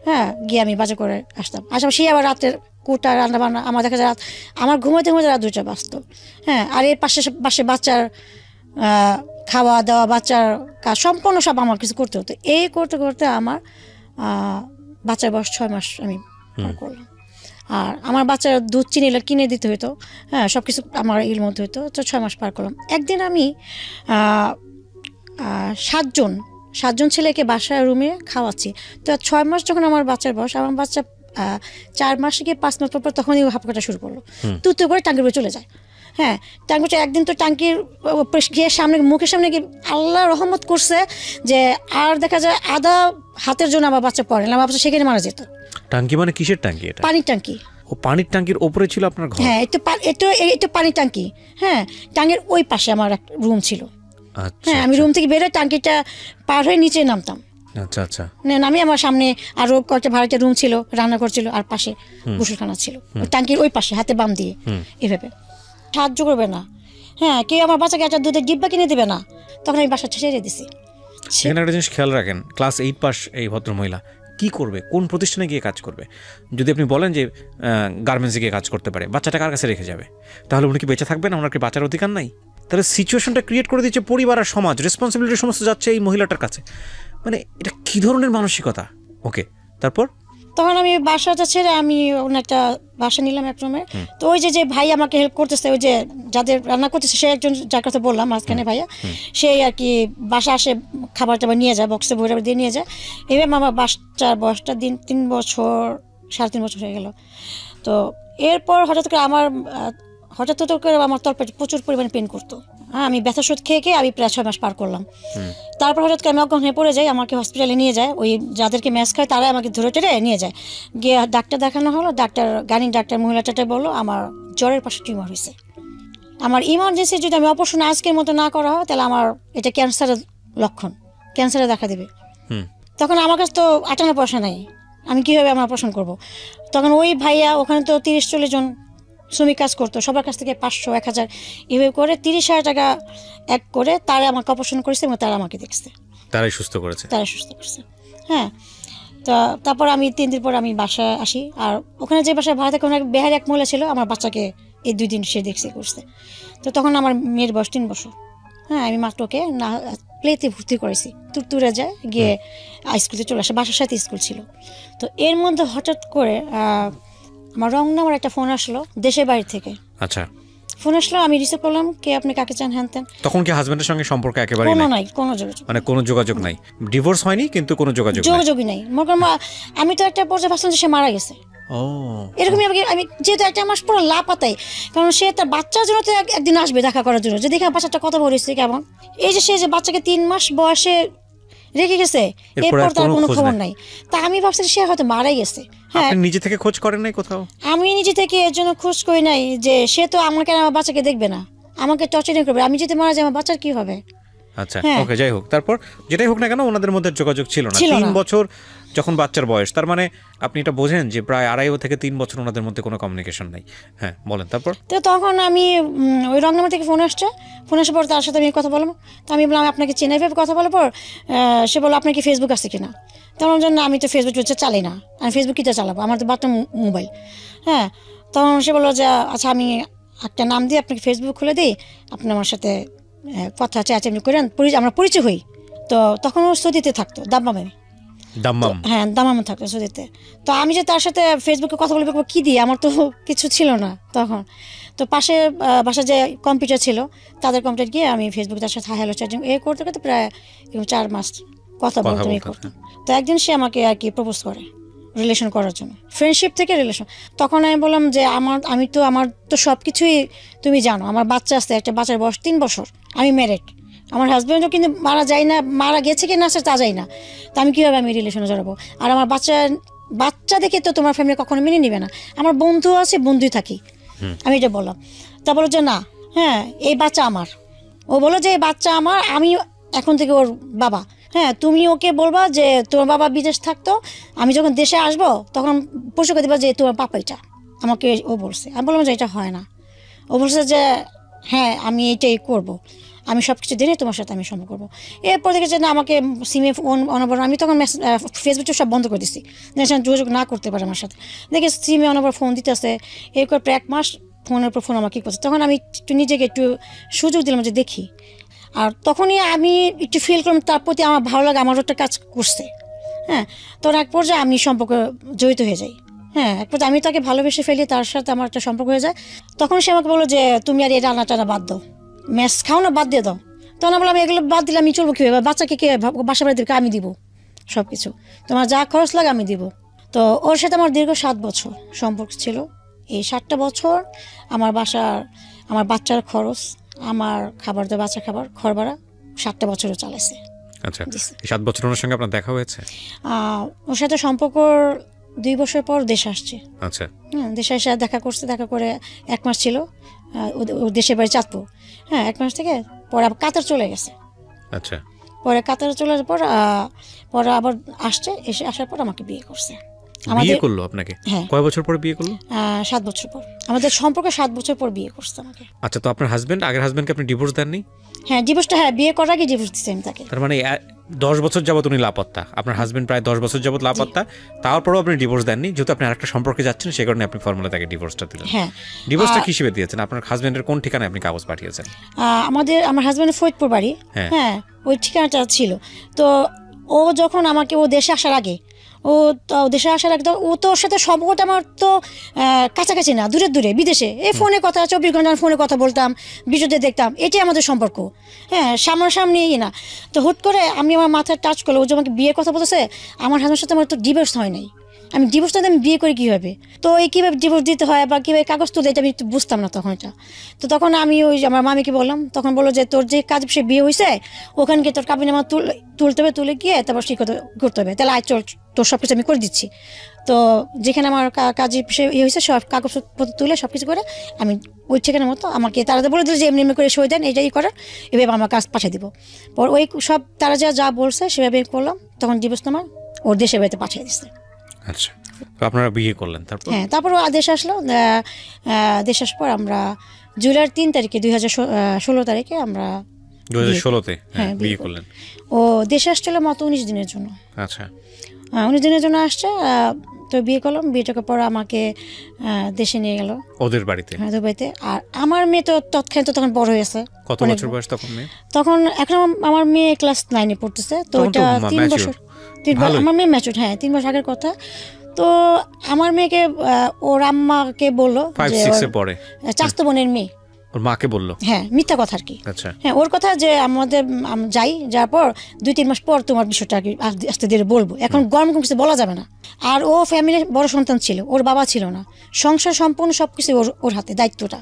হ্যাঁ গিয়ে আমি বাজার করে আসতাম। সে আবার রাতের কুটা রান্না বান্না, আমার দেখা যায় রাত, আমার ঘুমাতে রাত 2টা বাজতো। হ্যাঁ আর এর পাশে বাচ্চার খাওয়া দাওয়া, বাচ্চার কাজ সম্পূর্ণ সব আমার কিছু করতে হতো। এই করতে করতে আমার বাচ্চার বয়স 6 মাস আমি পার করলাম। আর আমার বাচ্চার দুধ চিনি কিনে দিতে হতো, হ্যাঁ সব কিছু আমার এর মধ্যে হতো। তো 6 মাস পার করলাম। একদিন আমি 7জন ছেলেকে বাসায় রুমে খাওয়াচ্ছি। তো 6 মাস যখন আমার বাচ্চার বয়স, আমার বাচ্চা 4 মাস গিয়ে 5 মাস পর তখনই হাঁপ কাটা শুরু করলো, তুই করে টাঙ্গির উপরে চলে যায়। হ্যাঁ টাঙ্কিটা একদিন তো টাঙ্কির গিয়ে সামনে মুখের সামনে গিয়ে আল্লাহ রহমত করছে যে আর দেখা যায় আধা হাতের জন্য আমার বাচ্চা পড়ে না, আমার বাচ্চা সেখানে মারা যেত। টাঙ্কি মানে কিসের টাঙ্কি এটা? পানির টাঙ্কি। ও পানির টাঙ্কির ওপরে ছিল আপনার ঘর? হ্যাঁ একটু পানির টাঙ্কি। হ্যাঁ টাঙ্কির ওই পাশে আমার একটা রুম ছিল। আচ্ছা হ্যাঁ আমি রুম থেকে বেরোয় টাঙ্কিটা পার হয়ে নিচে নামতাম। আচ্ছা আচ্ছা। নামি আমার সামনে আরো কয়েকটা ভাড়াটা রুম ছিল, রান্নাঘর ছিল, আর পাশে গোসলখানা ছিল টাঙ্কির ওই পাশে, হাতে বাম দিয়ে এভাবে। সাহায্য করবে না, হ্যাঁ কেউ আমার বাচ্চাকে একটা দুধের ডিব্বা কিনে দেবে না, তখন আমি বাসা ছেড়ে দিছি। সেখানে একটা জিনিস খেয়াল রাখেন, ক্লাস 8 পাস এই ভদ্রমহিলা কি করবে, কোন প্রতিষ্ঠানে গিয়ে কাজ করবে? যদি আপনি বলেন যে গার্মেন্টসে গিয়ে কাজ করতে পারে, বাচ্চাটা কার কাছে রেখে যাবে? তাহলে উনি কি বেঁচে থাকবেন? ওনার কি বাঁচার অধিকার নাই? তাহলে সিচুয়েশনটা ক্রিয়েট করে দিচ্ছে পরিবার আর সমাজ, রেসপন্সিবিলিটি সমস্ত যাচ্ছে এই মহিলাটার কাছে। মানে এটা কি ধরনের মানসিকতা? ওকে, তারপর তখন আমি বাসাটা ছেড়ে আমি অন্য একটা বাসা নিলাম এক রুমে। তো ওই যে ভাই আমাকে হেল্প করতেছে, ওই যে যাদের রান্না করতেছে, সে একজন যার কথা বললাম মাঝখানে ভাইয়া, সেই আর কি বাসা আসে খাবার টাবার নিয়ে যায়, বক্সে ভরে দিয়ে নিয়ে যায়। এবার আমার বাচ্চার বয়সটা 3 বছর 3.5 বছর হয়ে গেল। তো এরপর হঠাৎ করে আমার তলপেটে প্রচুর পরিমাণে পেন করতো। হ্যাঁ আমি ব্যথা ওষুধ খেয়ে আমি প্রায় 6 মাস পার করলাম। তারপর হঠাৎ করে আমি অজ্ঞান হয়ে পড়ে যাই, আমাকে হসপিটালে নিয়ে যায়, ওই যাদেরকে ম্যাচ খায় তারাই আমাকে ধরে টেরে নিয়ে যায়। গিয়ে ডাক্তার দেখানো হলো, গাইনিক ডাক্তার মহিলাটাতে বললো আমার জ্বরের পাশে টিউমার হয়েছে। আমার ইমার্জেন্সি যদি আমি অপারেশন আজকের মতো না করা হয় তাহলে আমার এটা ক্যান্সারের লক্ষণ, ক্যান্সারে দেখা দেবে। তখন আমার কাছে তো 58 পয়সা নাই, আমি কীভাবে আমার অপারেশন করবো? তখন ওই ভাইয়া ওখানে তো 30-40 জন শ্রমিক কাজ করতো, সবার কাছ থেকে 500-1000 এভাবে করে 30,000 টাকা এক করে তারা আমাকে অপারেশন করেছে এবং তারা আমাকে দেখছে, তারাই সুস্থ করেছে। হ্যাঁ। তো তারপর আমি 3 দিন পর আমি বাসায় আসি, আর ওখানে যে বাসায় ভাড়া থাকে ওখানে বেহারি এক মহিলা ছিল, আমার বাচ্চাকে এই 2 দিন সে দেখছে করছে। তো তখন আমার মেয়ের বয়স 3 বছর। হ্যাঁ আমি মাত্র ওকে না প্লেতে ভর্তি করেছি, তুরে যায় গিয়ে স্কুলে চলে আসে, বাসার সাথে স্কুল ছিল। তো এর মধ্যে হঠাৎ করে আমার রংনামার একটা ফোন আসলো দেশের বাড়ি থেকে। আচ্ছা, ফোন আসলো, আমি রিসিভ করলাম, কে আপনি, কাকে চান, হ্যান তেন। তখন কি হাজবেন্ডের সঙ্গে সম্পর্ক একেবারে নাই? কোনো যোগাযোগ, মানে কোনো যোগাযোগ নাই, ডিভোর্স হয়নি কিন্তু কোনো যোগাযোগই নাই। আমি তো একটা পর্যায়ে ভাবছিলাম যে সে মারা গেছে। এরকমই আমি যেহেতু 1 মাস পর লাপাতাই, কারণ সে তার বাচ্চার জন্য তো একদিন আসবে দেখা করার জন্য, যে দেখে বাচ্চাটা কত বড় হয়েছে কেমন। এই যে সে যে বাচ্চাকে 3 মাস বয়সে রেখে গেছে, এরপর তার কোনো খবর নাই। তা আমি ভাবছি সে হয়তো মারাই গেছে। হ্যাঁ, নিজে থেকে খোঁজ করেন নাই কোথাও? আমি নিজে থেকে এর জন্য খোঁজ করি নাই যে সে তো আমাকে আমার বাচ্চাকে দেখবে না, আমাকে টর্চারিং করবে, আমি যদি মারা যাই আমার বাচ্চার কি হবে? আচ্ছা ওকে, যাই হোক, তারপর যেটাই হোক না কেন ওনাদের মধ্যে যোগাযোগ ছিল না 3 বছর যখন বাচ্চার বয়স, তার মানে আপনি এটা বোঝেন যে প্রায় 2.5 থেকে 3 বছর ওনাদের মধ্যে কোনো কমিউনিকেশন নাই। হ্যাঁ বলেন তারপর। তো তখন আমি ওই রংনামা থেকে ফোন আসার পর তার সাথে আমি কথা বললাম। তো আমি বললাম আপনাকে চেনাই ভেবে কথা বলার পর সে বললো আপনার কি ফেসবুক আছে কিনা? তখন জন্য আমি তো ফেসবুক চালাই না, আমি ফেসবুক কিটা চালাবো, আমার তো বাচ্চা মোবাইল। হ্যাঁ, তখন সে বললো যে আচ্ছা আমি একটা নাম দিয়ে আপনাকে ফেসবুক খুলে দিই, আপনি আমার সাথে কথা চাচামি করেন, আমরা পরিচয় হই। তো তখন ও সৌদিতে থাকতো, দাম্মাম থাকতো সৌদিতে। তো আমি যে তার সাথে ফেসবুকে কথা বলবো কি দিয়ে, আমার তো কিছু ছিল না তখন। তো পাশে বাসা যে কম্পিউটার ছিল তাদের কম্পিউটার গিয়ে আমি ফেসবুকে তার সাথে হ্যালো চার্জিং করতে করতে প্রায় 4 মাস কথা বলতে করতাম। তো একদিন সে আমাকে আর কি প্রপোজ করে রিলেশন করার জন্য, ফ্রেন্ডশিপ থেকে রিলেশন। তখন আমি বললাম যে আমার তো সব কিছুই তুমি জানো, আমার বাচ্চা আছে, একটা বাচ্চার বয়স 3 বছর, আমি ম্যারিড, আমার হাজব্যান্ডও কিন্তু মারা গেছে কি না সে তা যাই না, তো আমি কীভাবে আমি রিলেশনে জড়াবো? আর আমার বাচ্চা দেখে তো তোমার ফ্যামিলি কখনো মেনে নিবে না, আমার বন্ধু আছে, বন্ধুই থাকি, আমি এটা বললাম। তা বলো যে না, হ্যাঁ এই বাচ্চা আমার। ও বলো যে এই বাচ্চা আমার, আমি এখন থেকে ওর বাবা। হ্যাঁ, তুমি ওকে বলবা যে তোমার বাবা বিদেশ থাকতো, আমি যখন দেশে আসবো তখন পরিচয় করে দেবা যে তোমার পাপা এটা, আমাকে ও বলছে। আমি বললাম যে এটা হয় না। ও বলছে যে হ্যাঁ আমি এইটাই করবো, আমি সব কিছু জেনে তোমার সাথে আমি সম্পর্ক করবো। এরপর দেখেছে না আমাকে সিমে ফোন অনবর, আমি তখন ফেসবুকটা সব বন্ধ করে দিচ্ছি, যোগাযোগ না করতে পারে আমার সাথে। দেখে সিমে অনবর ফোন দিতেছে, এরপর প্রায় 1 মাস ফোনের উপর ফোন আমাকে করছে। তখন আমি নিজেকে একটু সুযোগ দিলাম যে দেখি, আর তখনই আমি একটু ফিল করলাম তার প্রতি আমার ভালো লাগে, আমার একটা কাজ করছে। হ্যাঁ, তখন এক পর্যায়ে আমি সম্পর্ক জড়িত হয়ে যাই। হ্যাঁ, এক পর্যায়ে আমি তাকে ভালোবেসে ফেলি, তার সাথে আমার একটা সম্পর্ক হয়ে যায়। তখন সে আমাকে বললো যে তুমি আর এই রান্না টানা বাদ দাও, ম্যাচ খাও না, বাদ দিয়ে দাও। তখন আমি বললাম এগুলো বাদ দিলে আমি চলবো কীভাবে, বাচ্চাকে কে বাসা বাড়ি দেবে, আমি দিব সব কিছু, তোমার যা খরচ লাগে আমি দিব। তো ওর সাথে আমার দীর্ঘ 7 বছর সম্পর্ক ছিল। এই 7টা বছর আমার বাসার আমার বাচ্চার খরচ, আমার খাবার দেওয়া, বাচ্চা খাবার, ঘর ভাড়া 7টা বছরও চালাইছে। আচ্ছা, 7 বছর ওনার সঙ্গে আপনার দেখা হয়েছে? ওর সাথে সম্পর্ক 2 বছর পর দেশে আসছে। আচ্ছা, দেশে এসে দেখা করছে, দেখা করে 1 মাস ছিল, ওর দেশের বাড়ি চাঁদপুর। 1 মাস থেকে পরে আবার কাতার চলে গেছে। আচ্ছা, পরে কাতারে চলে যাওয়ার পর পরে আবার আসার পর আমাকে বিয়ে করছে। বিয়ে করলো আপনাকে? হ্যাঁ। কয় বছর পরে বিয়ে করলো? 7 বছর পর। আমাদের সম্পর্ক 7 বছর পর বিয়ে করছে আমাকে। আচ্ছা, তো আপনার হাজবেন্ড, আগের হাজবেন্ডকে আপনি ডিভোর্স দেননি? হ্যাঁ, ডিভোর্সটা, বিয়ে করার আগে ডিভোর্স দিচ্ছি আমি তাকে। তার মানে 10 বছর যাবত উনি লাপাত্তা, আপনার হাজবেন্ড প্রায় 10 বছর যাবত লাপাত্তা, তারপরেও আপনি ডিভোর্স দেননি, যেহেতু আপনি আরেকটা সম্পর্কে যাচ্ছেন সে কারণে আপনি ফর্মুলা তাকে ডিভোর্সটা দিলেন। হ্যাঁ। ডিভোর্সটা কি হিসেবে দিয়েছেন? আপনার হাজবেন্ডের কোন ঠিকানায় আপনি কাগজ পাঠিয়েছেন? আমার হাজবেন্ডের ফরিদপুর বাড়ি। হ্যাঁ, ওই ঠিকানাটা ছিল। তো ও যখন আমাকে, ও দেশে আসার আগে, তো ও তো ওর সাথে সম্পর্কটা আমার তো কাছাকাছি না, দূরে দূরে বিদেশে। এই ফোনে কথা, 24 ঘন্টা ফোনে কথা বলতাম, ভিডিওতে দেখতাম, এটাই আমাদের সম্পর্ক। হ্যাঁ, সামনাসামনি না। তো হুট করে আমি আমার মাথায় টাচ করলো, ও যে আমাকে বিয়ে কথা বলতেছে, আমার হাজবেন্ডের সাথে আমার তো ডিভোর্স হয় নাই। আমি ডিভোর্সটা আমি বিয়ে করি কীভাবে, তো এই কীভাবে ডিভোর্স দিতে হয় বা কীভাবে কাগজ তুলে, এটা আমি বুঝতাম না তখন এটা। তো তখন আমি ওই আমার মামিকে বললাম, তখন বললো যে তোর যে কাজ সে বিয়ে হয়েছে ওখানকে তোর কাবিনামা তুলতে হবে, তুলে গিয়ে তারপর সে করতে হবে। তাহলে আয় চল, তোর সব কিছু আমি করে দিচ্ছি। তো যেখানে আমার কাজে হয়েছে সব কাগজপত্র তুলে সব কিছু করে আমি ওই ঠিকানার মতো আমাকে তারা বলে দিল যে এমনি এমনি করে সই দেন, এটাই করার, এভাবে আমার কাজ পাঠিয়ে দিব। পর ওই সব তারা যা বলছে সেভাবে করলাম। তখন ডিভোর্সনামা ওর দেশের বাড়িতে পাঠিয়ে দিচ্ছে। আচ্ছা, তো আপনারা বিয়ে করলেন তারপর? হ্যাঁ, তারপর দেশে আসলো। দেশে আসার পর আমরা জুলাইয়ের 3 তারিখে 2016 তারিখে আমরা 2016-তে বিয়ে করলেন। ও দেশে আসছিল মাত্র 19 দিনের জন্য। আচ্ছা, 19 দিনের জন্য আসছে। তো বিয়ে করলাম। বিয়েটার পর আমাকে দেশে নিয়ে গেল ওদের বাড়িতে। হ্যাঁ, ওদের বাড়িতে। আর আমার মেয়ে তো তৎক্ষণাৎ তখন বড় হয়েছে। কত বছর বয়স তখন মেয়ে? তখন এখন আমার মেয়ে ক্লাস 9-এ পড়তেছে। তো এটা 3 বছর, আমার মেয়ে ম্যাচুর। হ্যাঁ, 3 বছর আগের কথা। তো আমার মেয়েকে ওর আম্মাকে বললো, 5-6-এ পড়ে, চাচাতো বোনের মেয়ে, ওর মাকে বললো। হ্যাঁ, মিথ্যা কথা আর কি। আচ্ছা, হ্যাঁ, ওর কথা যে আমাদের যাওয়ার পর 2-3 মাস পর তোমার বিষয়টা আস্তে ধীরে বলবো, এখন গরম কিছু বলা যাবে না। আর ও ফ্যামিলির বড় সন্তান ছিল, ওর বাবা ছিল না, সংসার সম্পূর্ণ সবকিছু ওর হাতে, দায়িত্বটা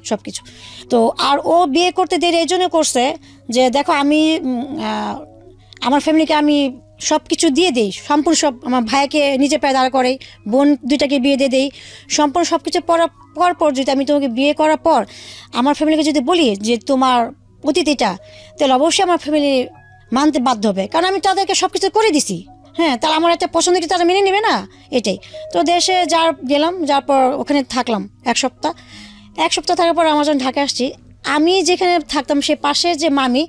সবকিছু। তো আর ও বিয়ে করতে দেরি এই জন্য করছে যে দেখো আমি আমার ফ্যামিলিকে আমি সব কিছু দিয়ে দেই, সম্পূর্ণ সব, আমার ভাইকে নিজে পায়ে দাঁড়া করে, বোন 2টাকে বিয়ে দিয়ে দেই, সম্পূর্ণ সব কিছু পর যদি আমি তোমাকে বিয়ে করার পর আমার ফ্যামিলিকে যদি বলি যে তোমার অতিথিটা, তাহলে অবশ্যই আমার ফ্যামিলি মানতে বাধ্য হবে, কারণ আমি তাদেরকে সব কিছু করে দিছি। হ্যাঁ, তাহলে আমার একটা পছন্দ কি তারা মেনে নেবে না, এটাই। তো দেশে গেলাম, যার পর ওখানে থাকলাম 1 সপ্তাহ। 1 সপ্তাহ থাকার পর আমার যখন ঢাকা আসছি, আমি যেখানে থাকতাম সে পাশে যে মামি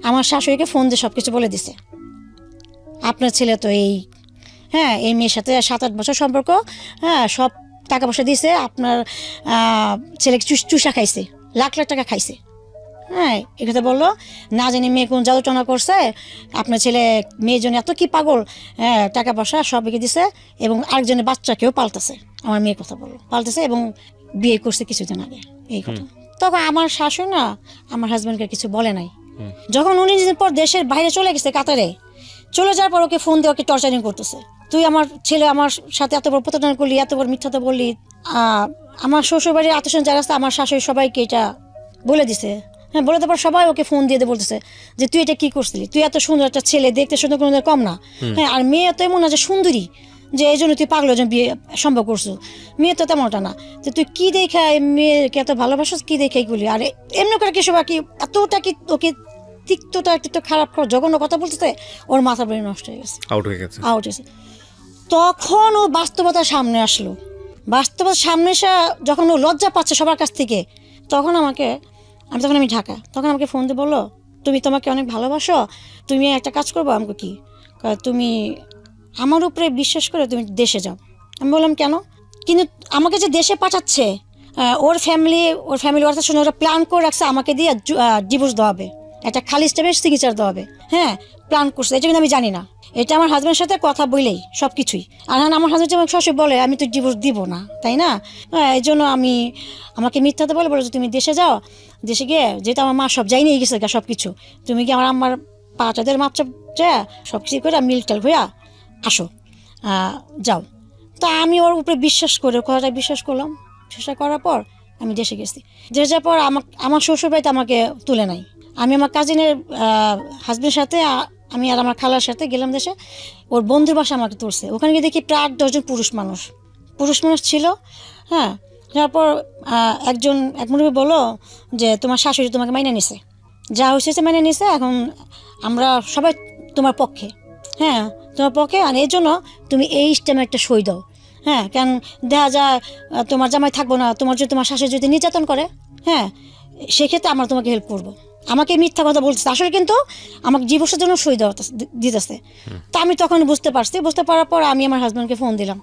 আমার শাশুড়িকে ফোন দিয়ে সব কিছু বলে দিছে, আপনার ছেলে তো এই মেয়ের সাথে 7-8 বছর সম্পর্ক, হ্যাঁ, সব টাকা পয়সা দিয়েছে, আপনার ছেলেকে চুষা খাইছে, লাখ লাখ টাকা খাইছে। হ্যাঁ, এ কথা বললো। না জানি মেয়ে কোন জাদুটনা করছে, আপনার ছেলে মেয়ের জন্য এত কি পাগল, হ্যাঁ, টাকা পয়সা সব রেখে দিছে, এবং আরেকজনের বাচ্চাকেও পাল্টাছে, আমার মেয়ের কথা বললো, পাল্টাছে, এবং বিয়ে করছে কিছুদিন আগে, এই কথা। তখন আমার শাশুড়ি না আমার হাজব্যান্ডকে কিছু বলে নাই। যখন 19 দিন পর দেশের বাইরে চলে গেছে কাতারে, চলে যাওয়ার পর ওকে ফোন দিয়ে ওকে টর্চারিং করতেছে, তুই আমার ছেলে আমার সাথে এত বড় প্রতারণা করলি, এত বড় মিথ্যাটা বললি। আমার শ্বশুরবাড়ির আত্মীয় যারা আছে আমার শাশুড়ি সবাইকে এটা বলে দিছে। হ্যাঁ, বলে তারপর সবাই ওকে ফোন দিয়ে বলতেছে যে তুই এটা কি করছিলি, তুই এত সুন্দর একটা ছেলে, দেখতে সুন্দর কোনো কম না। হ্যাঁ, আর মেয়ে তো এমন না যে সুন্দরী যে এই জন্য তুই পাগল বিয়ে সম্ভব করছো, মেয়ে তো তেমনটা না। তো তুই কি দেখা মেয়েকে এত ভালোবাসিস, কি দেখে এইগুলি, আর এমনি করে কি সবাই কি এতটা কি ওকে তিক্তটা একটু খারাপ জঘন্য কথা বলতেছে, ওর মাথা ব্রেন নষ্ট হয়ে গেছে, আউট হয়েছে। তখন ও বাস্তবতার সামনে আসলো। বাস্তবতার সামনে এসে যখন ও লজ্জা পাচ্ছে সবার কাছ থেকে, তখন আমি ঢাকা, তখন আমাকে ফোন দিয়ে বললো, তুমি তোমাকে অনেক ভালোবাসো, তুমি একটা কাজ করবো। আমাকে কি, তুমি আমার উপরে বিশ্বাস করে তুমি দেশে যাও। আমি বললাম কেন? কিন্তু আমাকে যে দেশে পাঠাচ্ছে, ওর ফ্যামিলি ওর শুনে ওরা প্ল্যান করে রাখছে আমাকে দিয়ে ডিভোর্স দেওয়া হবে, একটা খালি স্টেপের সিগনেচার দেওয়া হবে। হ্যাঁ, প্ল্যান করছে, এটা কিন্তু আমি জানি না, এটা আমার হাজব্যান্ডের সাথে কথা বলেই সব কিছুই। আর আমার হাজব্যান্ড যেমন সবসময় বলে আমি তো ডিভোর্স দিব না, তাই না? এই জন্য আমাকে মিথ্যাতে বলে যে তুমি দেশে যাও, দেশে গিয়ে যেহেতু আমার মা সব যাই নিয়ে গেছে সব কিছু, তুমি কি আমার পাটাদের মাপচা সব কিছু করে মিল্টাল হইয়া আসো, যাও। তো আমি ওর উপরে বিশ্বাস করে কথাটা বিশ্বাস করলাম। বিশ্বাস করার পর আমি দেশে গেছি। দেশে যাওয়ার পর আমার শ্বশুরবাড়িতে আমাকে তুলে নাই। আমি আমার কাজিনের হাজবেন্ডের সাথে আমি আর আমার খালার সাথে গেলাম দেশে, ওর বন্ধুর বাসা আমাকে তুলছে। ওখানে গিয়ে দেখি প্রায় 10 জন পুরুষ মানুষ ছিল। হ্যাঁ, তারপর এক মুরব্বি বললো যে তোমার শাশুড়ি তোমাকে মাইনে নিছে, যা হয়েছে মাইনে নিছে, এখন আমরা সবাই তোমার পক্ষে। হ্যাঁ, তোমার পক্ষে, আর এই জন্য তুমি এই স্টেমে একটা সই দাও। হ্যাঁ, কারণ দেখা যায় তোমার জামাই থাকবো না, তোমার শাশুড়ি যদি নির্যাতন করে, হ্যাঁ, সেক্ষেত্রে আমরা তোমাকে হেল্প করবো। আমাকে মিথ্যা কথা বলতেছে, আসলে কিন্তু আমাকে ডিভোর্সের জন্য সই দেওয়া দিতেছে। তা আমি তখন বুঝতে পারার পর আমি আমার হাজব্যান্ডকে ফোন দিলাম,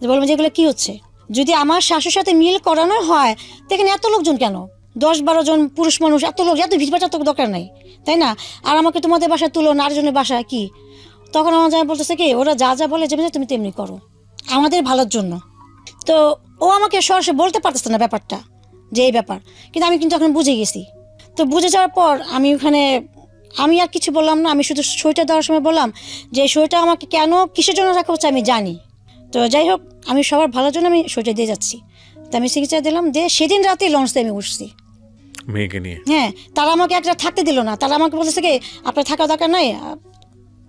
যে বললাম যে এগুলো কী হচ্ছে। যদি আমার শাশুর সাথে মিল করানো হয় দেখেন এত লোকজন কেন, 10-12 জন পুরুষ মানুষ, এত লোক, এত ভিড়ভাড় তো দরকার নেই, তাই না? আর আমাকে তোমাদের বাসায় তুলো না, আরেকজনের বাসায় কি? তখন আমার জামাই বলতেছে কি, ওরা যা যা বলে যাবে তুমি তেমনি করো, আমাদের ভালোর জন্য। তো ও আমাকে সরাসরি বলতে পারতেছে না ব্যাপারটা, যে এই ব্যাপার, কিন্তু আমি কিন্তু এখন বুঝে গেছি। তো বুঝে যাওয়ার পর আমি আর কিছু বললাম না, আমি শুধু সইটা দেওয়ার সময় বললাম যে সইটা আমাকে কেন কিসের জন্য রাখা হচ্ছে আমি জানি। তো যাই হোক, আমি সবার ভালোর জন্য আমি সইটা দিয়ে যাচ্ছি। তো আমি চিকিৎসা দিলাম, দিয়ে সেদিন রাতেই লঞ্চে আমি উঠছি মেয়েকে নিয়ে। হ্যাঁ, তারা আমাকে একটা থাকতে দিল না, তারা আমাকে বলেছে কি আপনার থাকার দরকার নাই,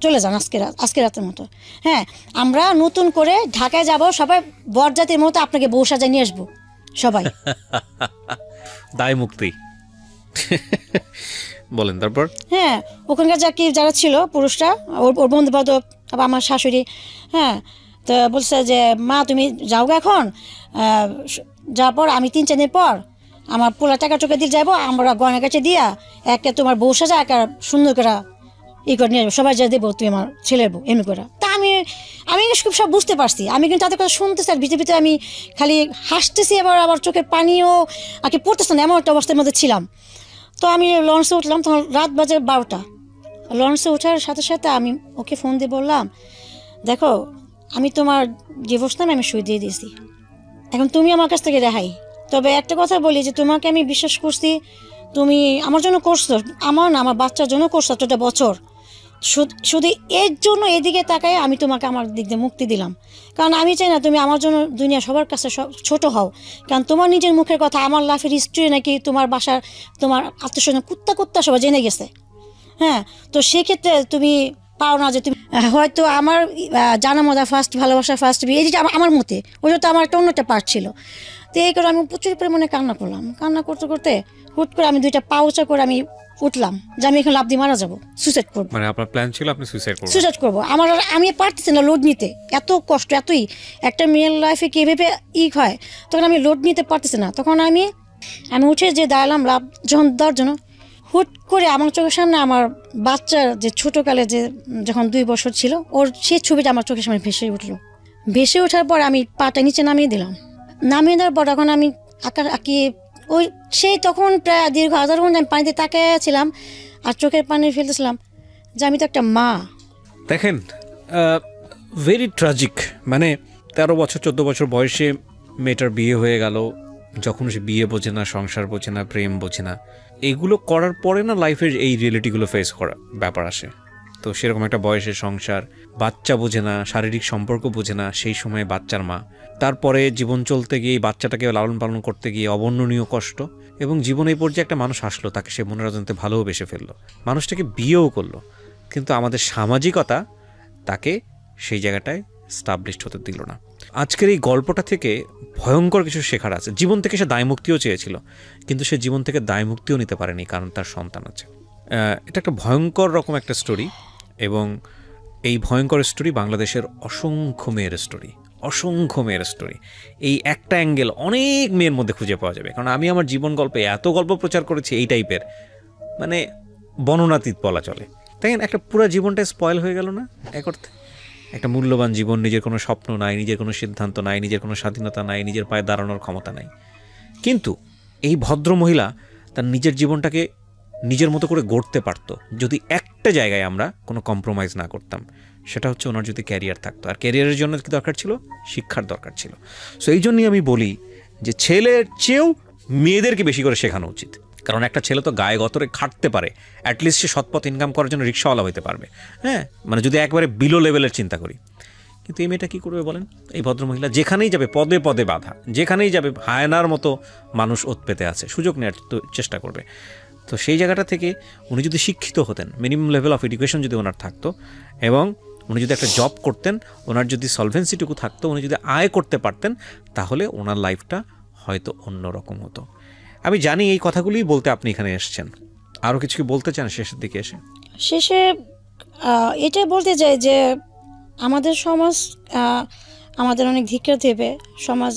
চলে যান আজকে রাতের মতো। হ্যাঁ, আমরা নতুন করে ঢাকায় যাব, সবাই বরজাতির মতো আপনাকে বউ সাজায় নিয়ে আসবো সবাই। দায় মুক্তি। বলেন তারপর। হ্যাঁ, ওখানকার যারা ছিল পুরুষরা, ওর বন্ধু বান্ধব, আবার আমার শাশুড়ি, হ্যাঁ, তো বলছে যে মা তুমি যাও এখন, যাওয়ার পর আমি 3-4 দিন পর আমার পোলা টাকা টোকা দিয়ে যাবো, আমরা গয়না কাছে দিয়া একটা তোমার বউ সাজা একটা সুন্দর করে করে নিয়ে যাবো, সবাই যা দেবো তুই আমার ছেলের বউ, এমনি করে। তা আমি খুব সব বুঝতে পারছি, আমি কিন্তু তাদের কথা শুনতেছি, আর ভিতরে আমি খালি হাসতেছি, আবার চোখের পানিও আগে পড়তেছে না, এমন একটা অবস্থার মধ্যে ছিলাম। তো আমি লঞ্চে উঠলাম, তখন রাত বাজে 12টা। লঞ্চে ওঠার সাথে সাথে আমি ওকে ফোন দিয়ে বললাম, দেখো আমি তোমার ডিভোর্স নামে আমি সই দিয়ে দিয়েছি, এখন তুমি আমার কাছ থেকে রেহাই। তবে একটা কথা বলি যে তোমাকে আমি বিশ্বাস করছি, তুমি আমার জন্য করছো, আমার না আমার বাচ্চার জন্য করছো একটা বছর, শুধু এর জন্য এদিকে তাকায় আমি তোমাকে আমার দিক দিয়ে মুক্তি দিলাম। কারণ আমি চাই না তুমি আমার জন্য দুনিয়া সবার কাছে ছোট হও, কারণ তোমার নিজের মুখের কথা, আমার লাইফের হিস্ট্রি নাকি তোমার বাসার তোমার আত্মীয়স্বজন কুত্তা সবাই জেনে গেছে। হ্যাঁ, তো সেক্ষেত্রে তুমি পাও না যে তুমি হয়তো আমার জানা মজা ফার্স্ট, ভালোবাসা ফার্স্ট, এই যেটা আমার মতে, ওইটা তো আমার একটা অন্য একটা পার্ট ছিল। তো এই করে আমি প্রচুর পরিমাণে কান্না করতে করতে হুট করে আমি 2টা পাউচা করে আমি উঠলাম যে আমি এখন লাফ দিয়ে মারা যাবো, সুইসাইড করবো। মানে আপনার প্ল্যান ছিল আপনি সুইসাইড করবো। আমি পারতেছি না লোড নিতে, এত কষ্ট, এতই একটা মেয়ের লাইফে কীভাবে হয়, তখন আমি লোড নিতে পারতেছি না। তখন আমি উঠে যে দাঁড়ালাম লাভ যখন দেওয়ার জন্য, হুট করে আমার চোখের সামনে আমার বাচ্চার যে ছোটোকালে যখন 2 বছর ছিল, ওর সেই ছবিটা আমার চোখের সামনে ভেসে ওঠার পর আমি পাটা নিচে নামিয়ে দেওয়ার পর তখন আমি তখন প্রায় দীর্ঘ 1000 ঘন্টা আমি পানিতে তাকিয়েছিলাম আর চোখের পানি ফেলতেছিলাম যে আমি তো একটা মা। দেখেন, ভেরি ট্রাজিক। মানে 13 বছর 14 বছর বয়সে মেয়েটার বিয়ে হয়ে গেল, যখন সে বিয়ে বোঝে না, সংসার বোঝে না, প্রেম বোঝে না, এগুলো করার পরে না লাইফের এই রিয়েলিটিগুলো ফেস করা ব্যাপার আসে। তো সেরকম একটা বয়সে সংসার, বাচ্চা বোঝে না, শারীরিক সম্পর্ক বোঝে না, সেই সময় বাচ্চার মা, তারপরে জীবন চলতে গিয়ে এই বাচ্চাটাকে লালন পালন করতে গিয়ে অবর্ণনীয় কষ্ট, এবং জীবনে এই পর্যায়ে একটা মানুষ আসলো, তাকে সে মনের অজান্তে ভালোবেসে ফেললো, মানুষটাকে বিয়েও করলো, কিন্তু আমাদের সামাজিকতা তাকে সেই জায়গাটায় স্টাবলিশড হতে দিল না। আজকের এই গল্পটা থেকে ভয়ঙ্কর কিছু শেখার আছে। জীবন থেকে সে দায়মুক্তিও চেয়েছিল, কিন্তু সে জীবন থেকে দায়মুক্তিও নিতে পারেনি, কারণ তার সন্তান আছে। এটা একটা ভয়ঙ্কর রকম একটা স্টোরি, এবং এই ভয়ঙ্কর স্টোরি বাংলাদেশের অসংখ্য মেয়ের স্টোরি। এই একটা অ্যাঙ্গেল অনেক মেয়ের মধ্যে খুঁজে পাওয়া যাবে, কারণ আমি আমার জীবন গল্পে এত গল্প প্রচার করেছি এই টাইপের, মানে বর্ণনাতীত বলা চলে। তাই একটা পুরো জীবনটা স্পয়েল হয়ে গেল না এক অর্থে। একটা মূল্যবান জীবন, নিজের কোনো স্বপ্ন নাই, নিজের কোনো সিদ্ধান্ত নাই, নিজের কোনো স্বাধীনতা নাই, নিজের পায়ে দাঁড়ানোর ক্ষমতা নাই। কিন্তু এই ভদ্র মহিলা তার নিজের জীবনটাকে নিজের মতো করে গড়তে পারতো যদি একটা জায়গায় আমরা কোনো কম্প্রোমাইজ না করতাম, সেটা হচ্ছে ওনার যদি ক্যারিয়ার থাকতো। আর ক্যারিয়ারের জন্য কি দরকার ছিল? শিক্ষার দরকার ছিল। সো এই জন্যই আমি বলি যে ছেলের চেয়েও মেয়েদেরকে বেশি করে শেখানো উচিত, কারণ একটা ছেলে তো গায়ে গতরে খাটতে পারে, অ্যাটলিস্ট সে সৎপথ ইনকাম করার জন্য রিক্সাওয়ালা হতে পারবে। হ্যাঁ, মানে যদি একবারে বিলো লেভেলের চিন্তা করি, কিন্তু এই মেয়েটা কী করবে বলেন? এই ভদ্রমহিলা যেখানেই যাবে পদে পদে বাধা, যেখানেই যাবে হায়নার মতো মানুষ ওত পেতে আছে, সুযোগ নেওয়ার চেষ্টা করবে। তো সেই জায়গাটা থেকে উনি যদি শিক্ষিত হতেন, মিনিমাম লেভেল অফ এডুকেশন যদি ওনার থাকতো, এবং উনি যদি একটা জব করতেন, ওনার যদি সলভেন্সিটুকু থাকতো, উনি যদি আয় করতে পারতেন, তাহলে ওনার লাইফটা হয়তো অন্যরকম হতো। আমি জানি এই কথাগুলিই বলতে আপনি এখানে এসেছেন, আরও কিছু কি বলতে চান শেষের দিকে এসে? শেষে এটাই বলতে চাই যে আমাদের সমাজ আমাদের অনেক ধিক্কার দেবে। সমাজ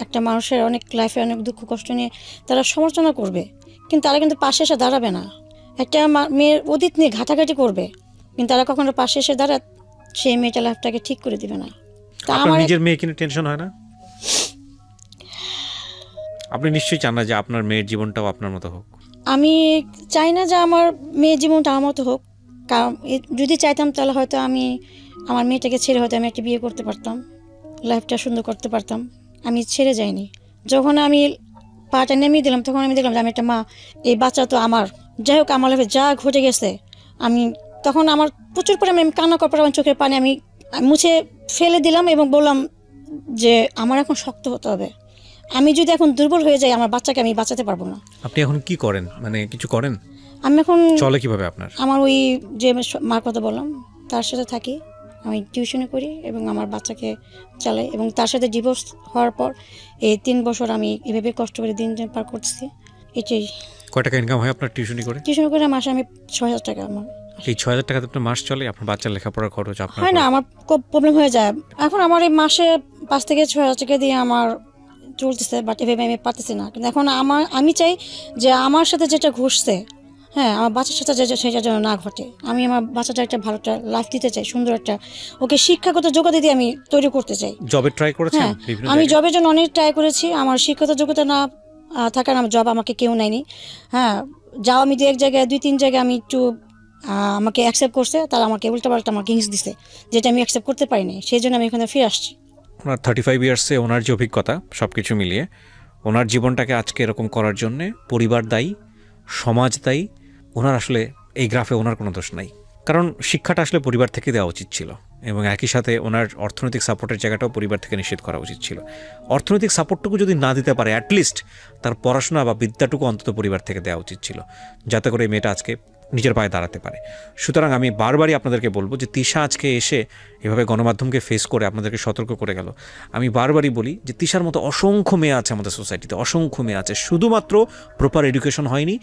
একটা মানুষের অনেক লাইফে অনেক দুঃখ কষ্ট নিয়ে তারা সমালোচনা করবে, কিন্তু তারা কিন্তু পাশে এসে দাঁড়াবে না। একটা মেয়ের অতীত নিয়ে ঘাটাঘাটি করবে, কিন্তু তারা কখনো পাশে এসে দাঁড়ায় সেই মেয়েটা লাইফটাকে ঠিক করে দিবে না। তা আপনার নিজের মেয়ে কিনে টেনশন হয় না? আপনি নিশ্চয়ই চান না যে আপনার মেয়ের জীবনটাও আপনার মতো হোক? আমি চাই না যে আমার মেয়ের জীবনটা আমার মতো হোক, কারণ যদি চাইতাম তাহলে হয়তো আমি আমার মেয়েটাকে ছেড়ে হয়তো আমি একটা বিয়ে করতে পারতাম, লাইফটা সুন্দর করতে পারতাম। আমি ছেড়ে যাইনি। যখন আমি পাটা নেমে দিলাম তখন আমি দেখলাম যে আমি একটা মা, এই বাচ্চা তো আমার। যাই হোক, আমার লাইফে যা ঘটে গেছে, আমি তখন আমার প্রচুর পরিমাণে আমি কান্না করার আমার চোখের পানি আমি মুছে ফেলে দিলাম এবং বললাম যে আমার এখন শক্ত হতে হবে। আমি যদি এখন দুর্বল হয়ে যাই, আমার বাচ্চাকে আমি বাঁচাতে পারবো না। আপনি এখন কি করেন, মানে কিছু করেন? আমি এখন চলে কিভাবে আপনার? আমার ওই যে মার কথা বললাম তার সাথে থাকি, আমি টিউশনে করি এবং আমার বাচ্চাকে চালাই, এবং তার সাথে ডিভোর্স হওয়ার পর এই 3 বছর আমি এভাবে কষ্ট করে দিন পার করছি। এটাই। কয় টাকা ইনকাম হয় আপনার টিউশনি করে? টিউশন করে মাসে আমি 6,000 টাকা। আমার এই 6,000 টাকাতে আপনার মাস চলে? আপনার বাচ্চার লেখাপড়ার খরচ আপনার হয় না, আমার খুব প্রবলেম হয়ে যায়। এখন আমার এই মাসে 5 থেকে 6,000 টাকা দিয়ে আমার চলতেছে, বাট এভাবে আমি পারতেছি না। কিন্তু এখন আমি চাই যে আমার সাথে যেটা ঘটছে, হ্যাঁ, আমার বাচ্চার সাথে সেটা যেন না ঘটে। আমি আমার বাচ্চাটা একটা ভালো একটা লাইফ দিতে চাই, সুন্দর একটা ওকে শিক্ষাগত যোগ্যতা দিয়ে আমি তৈরি করতে চাই। জবে ট্রাই করেছেন? হ্যাঁ, আমি জবের জন্য অনেক ট্রাই করেছি। আমার শিক্ষাগত যোগ্যতা না থাকার আমার জব আমাকে কেউ নেয়নি। হ্যাঁ, যাও আমি 2-1 জায়গায় 2-3 জায়গায় আমি একটু আমাকে অ্যাকসেপ্ট করছে, তারা আমাকে উল্টাপাল্টা আমাকে হিংস দিছে, যেটা আমি অ্যাকসেপ্ট করতে পারিনি। সেই জন্য আমি এখানে ফিরে আসছি। ওনার 35 ইয়ার্সে ওনার যে অভিজ্ঞতা, সব কিছু মিলিয়ে ওনার জীবনটাকে আজকে এরকম করার জন্যে পরিবার দায়ী, সমাজ দায়ী। ওনার আসলে এই গ্রাফে ওনার কোনো দোষ নাই, কারণ শিক্ষাটা আসলে পরিবার থেকে দেওয়া উচিত ছিল, এবং একই সাথে ওনার অর্থনৈতিক সাপোর্টের জায়গাটাও পরিবার থেকে নিষেধ করা উচিত ছিল। অর্থনৈতিক সাপোর্টটুকু যদি না দিতে পারে, অ্যাটলিস্ট তার পড়াশোনা বা বিদ্যাটুকু অন্তত পরিবার থেকে দেওয়া উচিত ছিল, যাতে করে এই মেয়েটা আজকে নিজের পায়ে দাঁড়াতে পারে। সুতরাং আমি বারবারই আপনাদেরকে বলবো যে তিশা আজকে এসে এভাবে গণমাধ্যমকে ফেস করে আপনাদেরকে সতর্ক করে গেল। আমি বারবারই বলি যে তিশার মতো অসংখ্য মেয়ে আছে আমাদের সোসাইটিতে, অসংখ্য মেয়ে আছে, শুধুমাত্র প্রপার এডুকেশন হয়নি,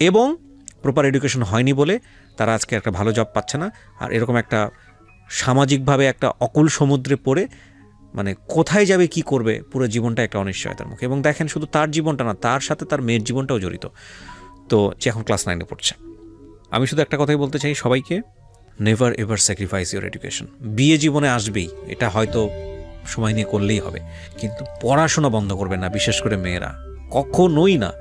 এবং প্রপার এডুকেশন হয়নি বলে তারা আজকে একটা ভালো জব পাচ্ছে না, আর এরকম একটা সামাজিকভাবে একটা অকুল সমুদ্রে পড়ে মানে কোথায় যাবে কি করবে, পুরো জীবনটা একটা অনিশ্চয়তার মুখে। এবং দেখেন, শুধু তার জীবনটা না, তার সাথে তার মেয়ের জীবনটাও জড়িত। তো যে এখন ক্লাস 9-এ পড়ছে। আমি শুধু একটা কথাই বলতে চাই সবাইকে, never ever sacrifice your education. বিয়ে জীবনে আসবেই, এটা হয়তো সময় নিয়ে করলেই হবে, কিন্তু পড়াশোনা বন্ধ করবে না, বিশেষ করে মেয়েরা, কখনোই না।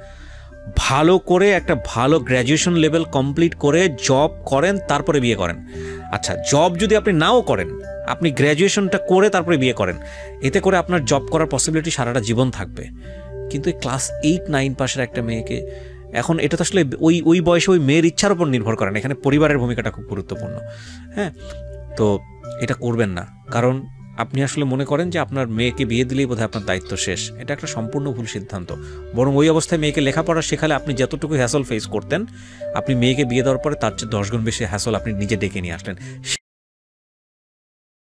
ভালো করে একটা ভালো গ্র্যাজুয়েশন লেভেল কমপ্লিট করে জব করেন, তারপরে বিয়ে করেন। আচ্ছা, জব যদি আপনি নাও করেন, আপনি গ্র্যাজুয়েশনটা করে তারপরে বিয়ে করেন, এতে করে আপনার জব করার পসিবিলিটি সারাটা জীবন থাকবে। কিন্তু এই ক্লাস 8-9 পাশের একটা মেয়েকে, এখন এটা তো আসলে ওই বয়সে ওই মেয়ের ইচ্ছার উপর নির্ভর করে না, এখানে পরিবারের ভূমিকাটা খুব গুরুত্বপূর্ণ। হ্যাঁ, তো এটা করবেন না, কারণ আপনি আসলে মনে করেন যে আপনার মেয়েকে বিয়ে দিলেই বোধহয় আপনার দায়িত্ব শেষ। এটা একটা সম্পূর্ণ ভুল সিদ্ধান্ত। বরং ওই অবস্থায় মেয়েকে লেখাপড়া শেখালে আপনি যতটুকু হ্যাসল ফেস করতেন, আপনি মেয়েকে বিয়ে দেওয়ার পরে তার চেয়ে 10 গুণ বেশি হ্যাসল আপনি নিজে ডেকে নিয়ে আসলেন।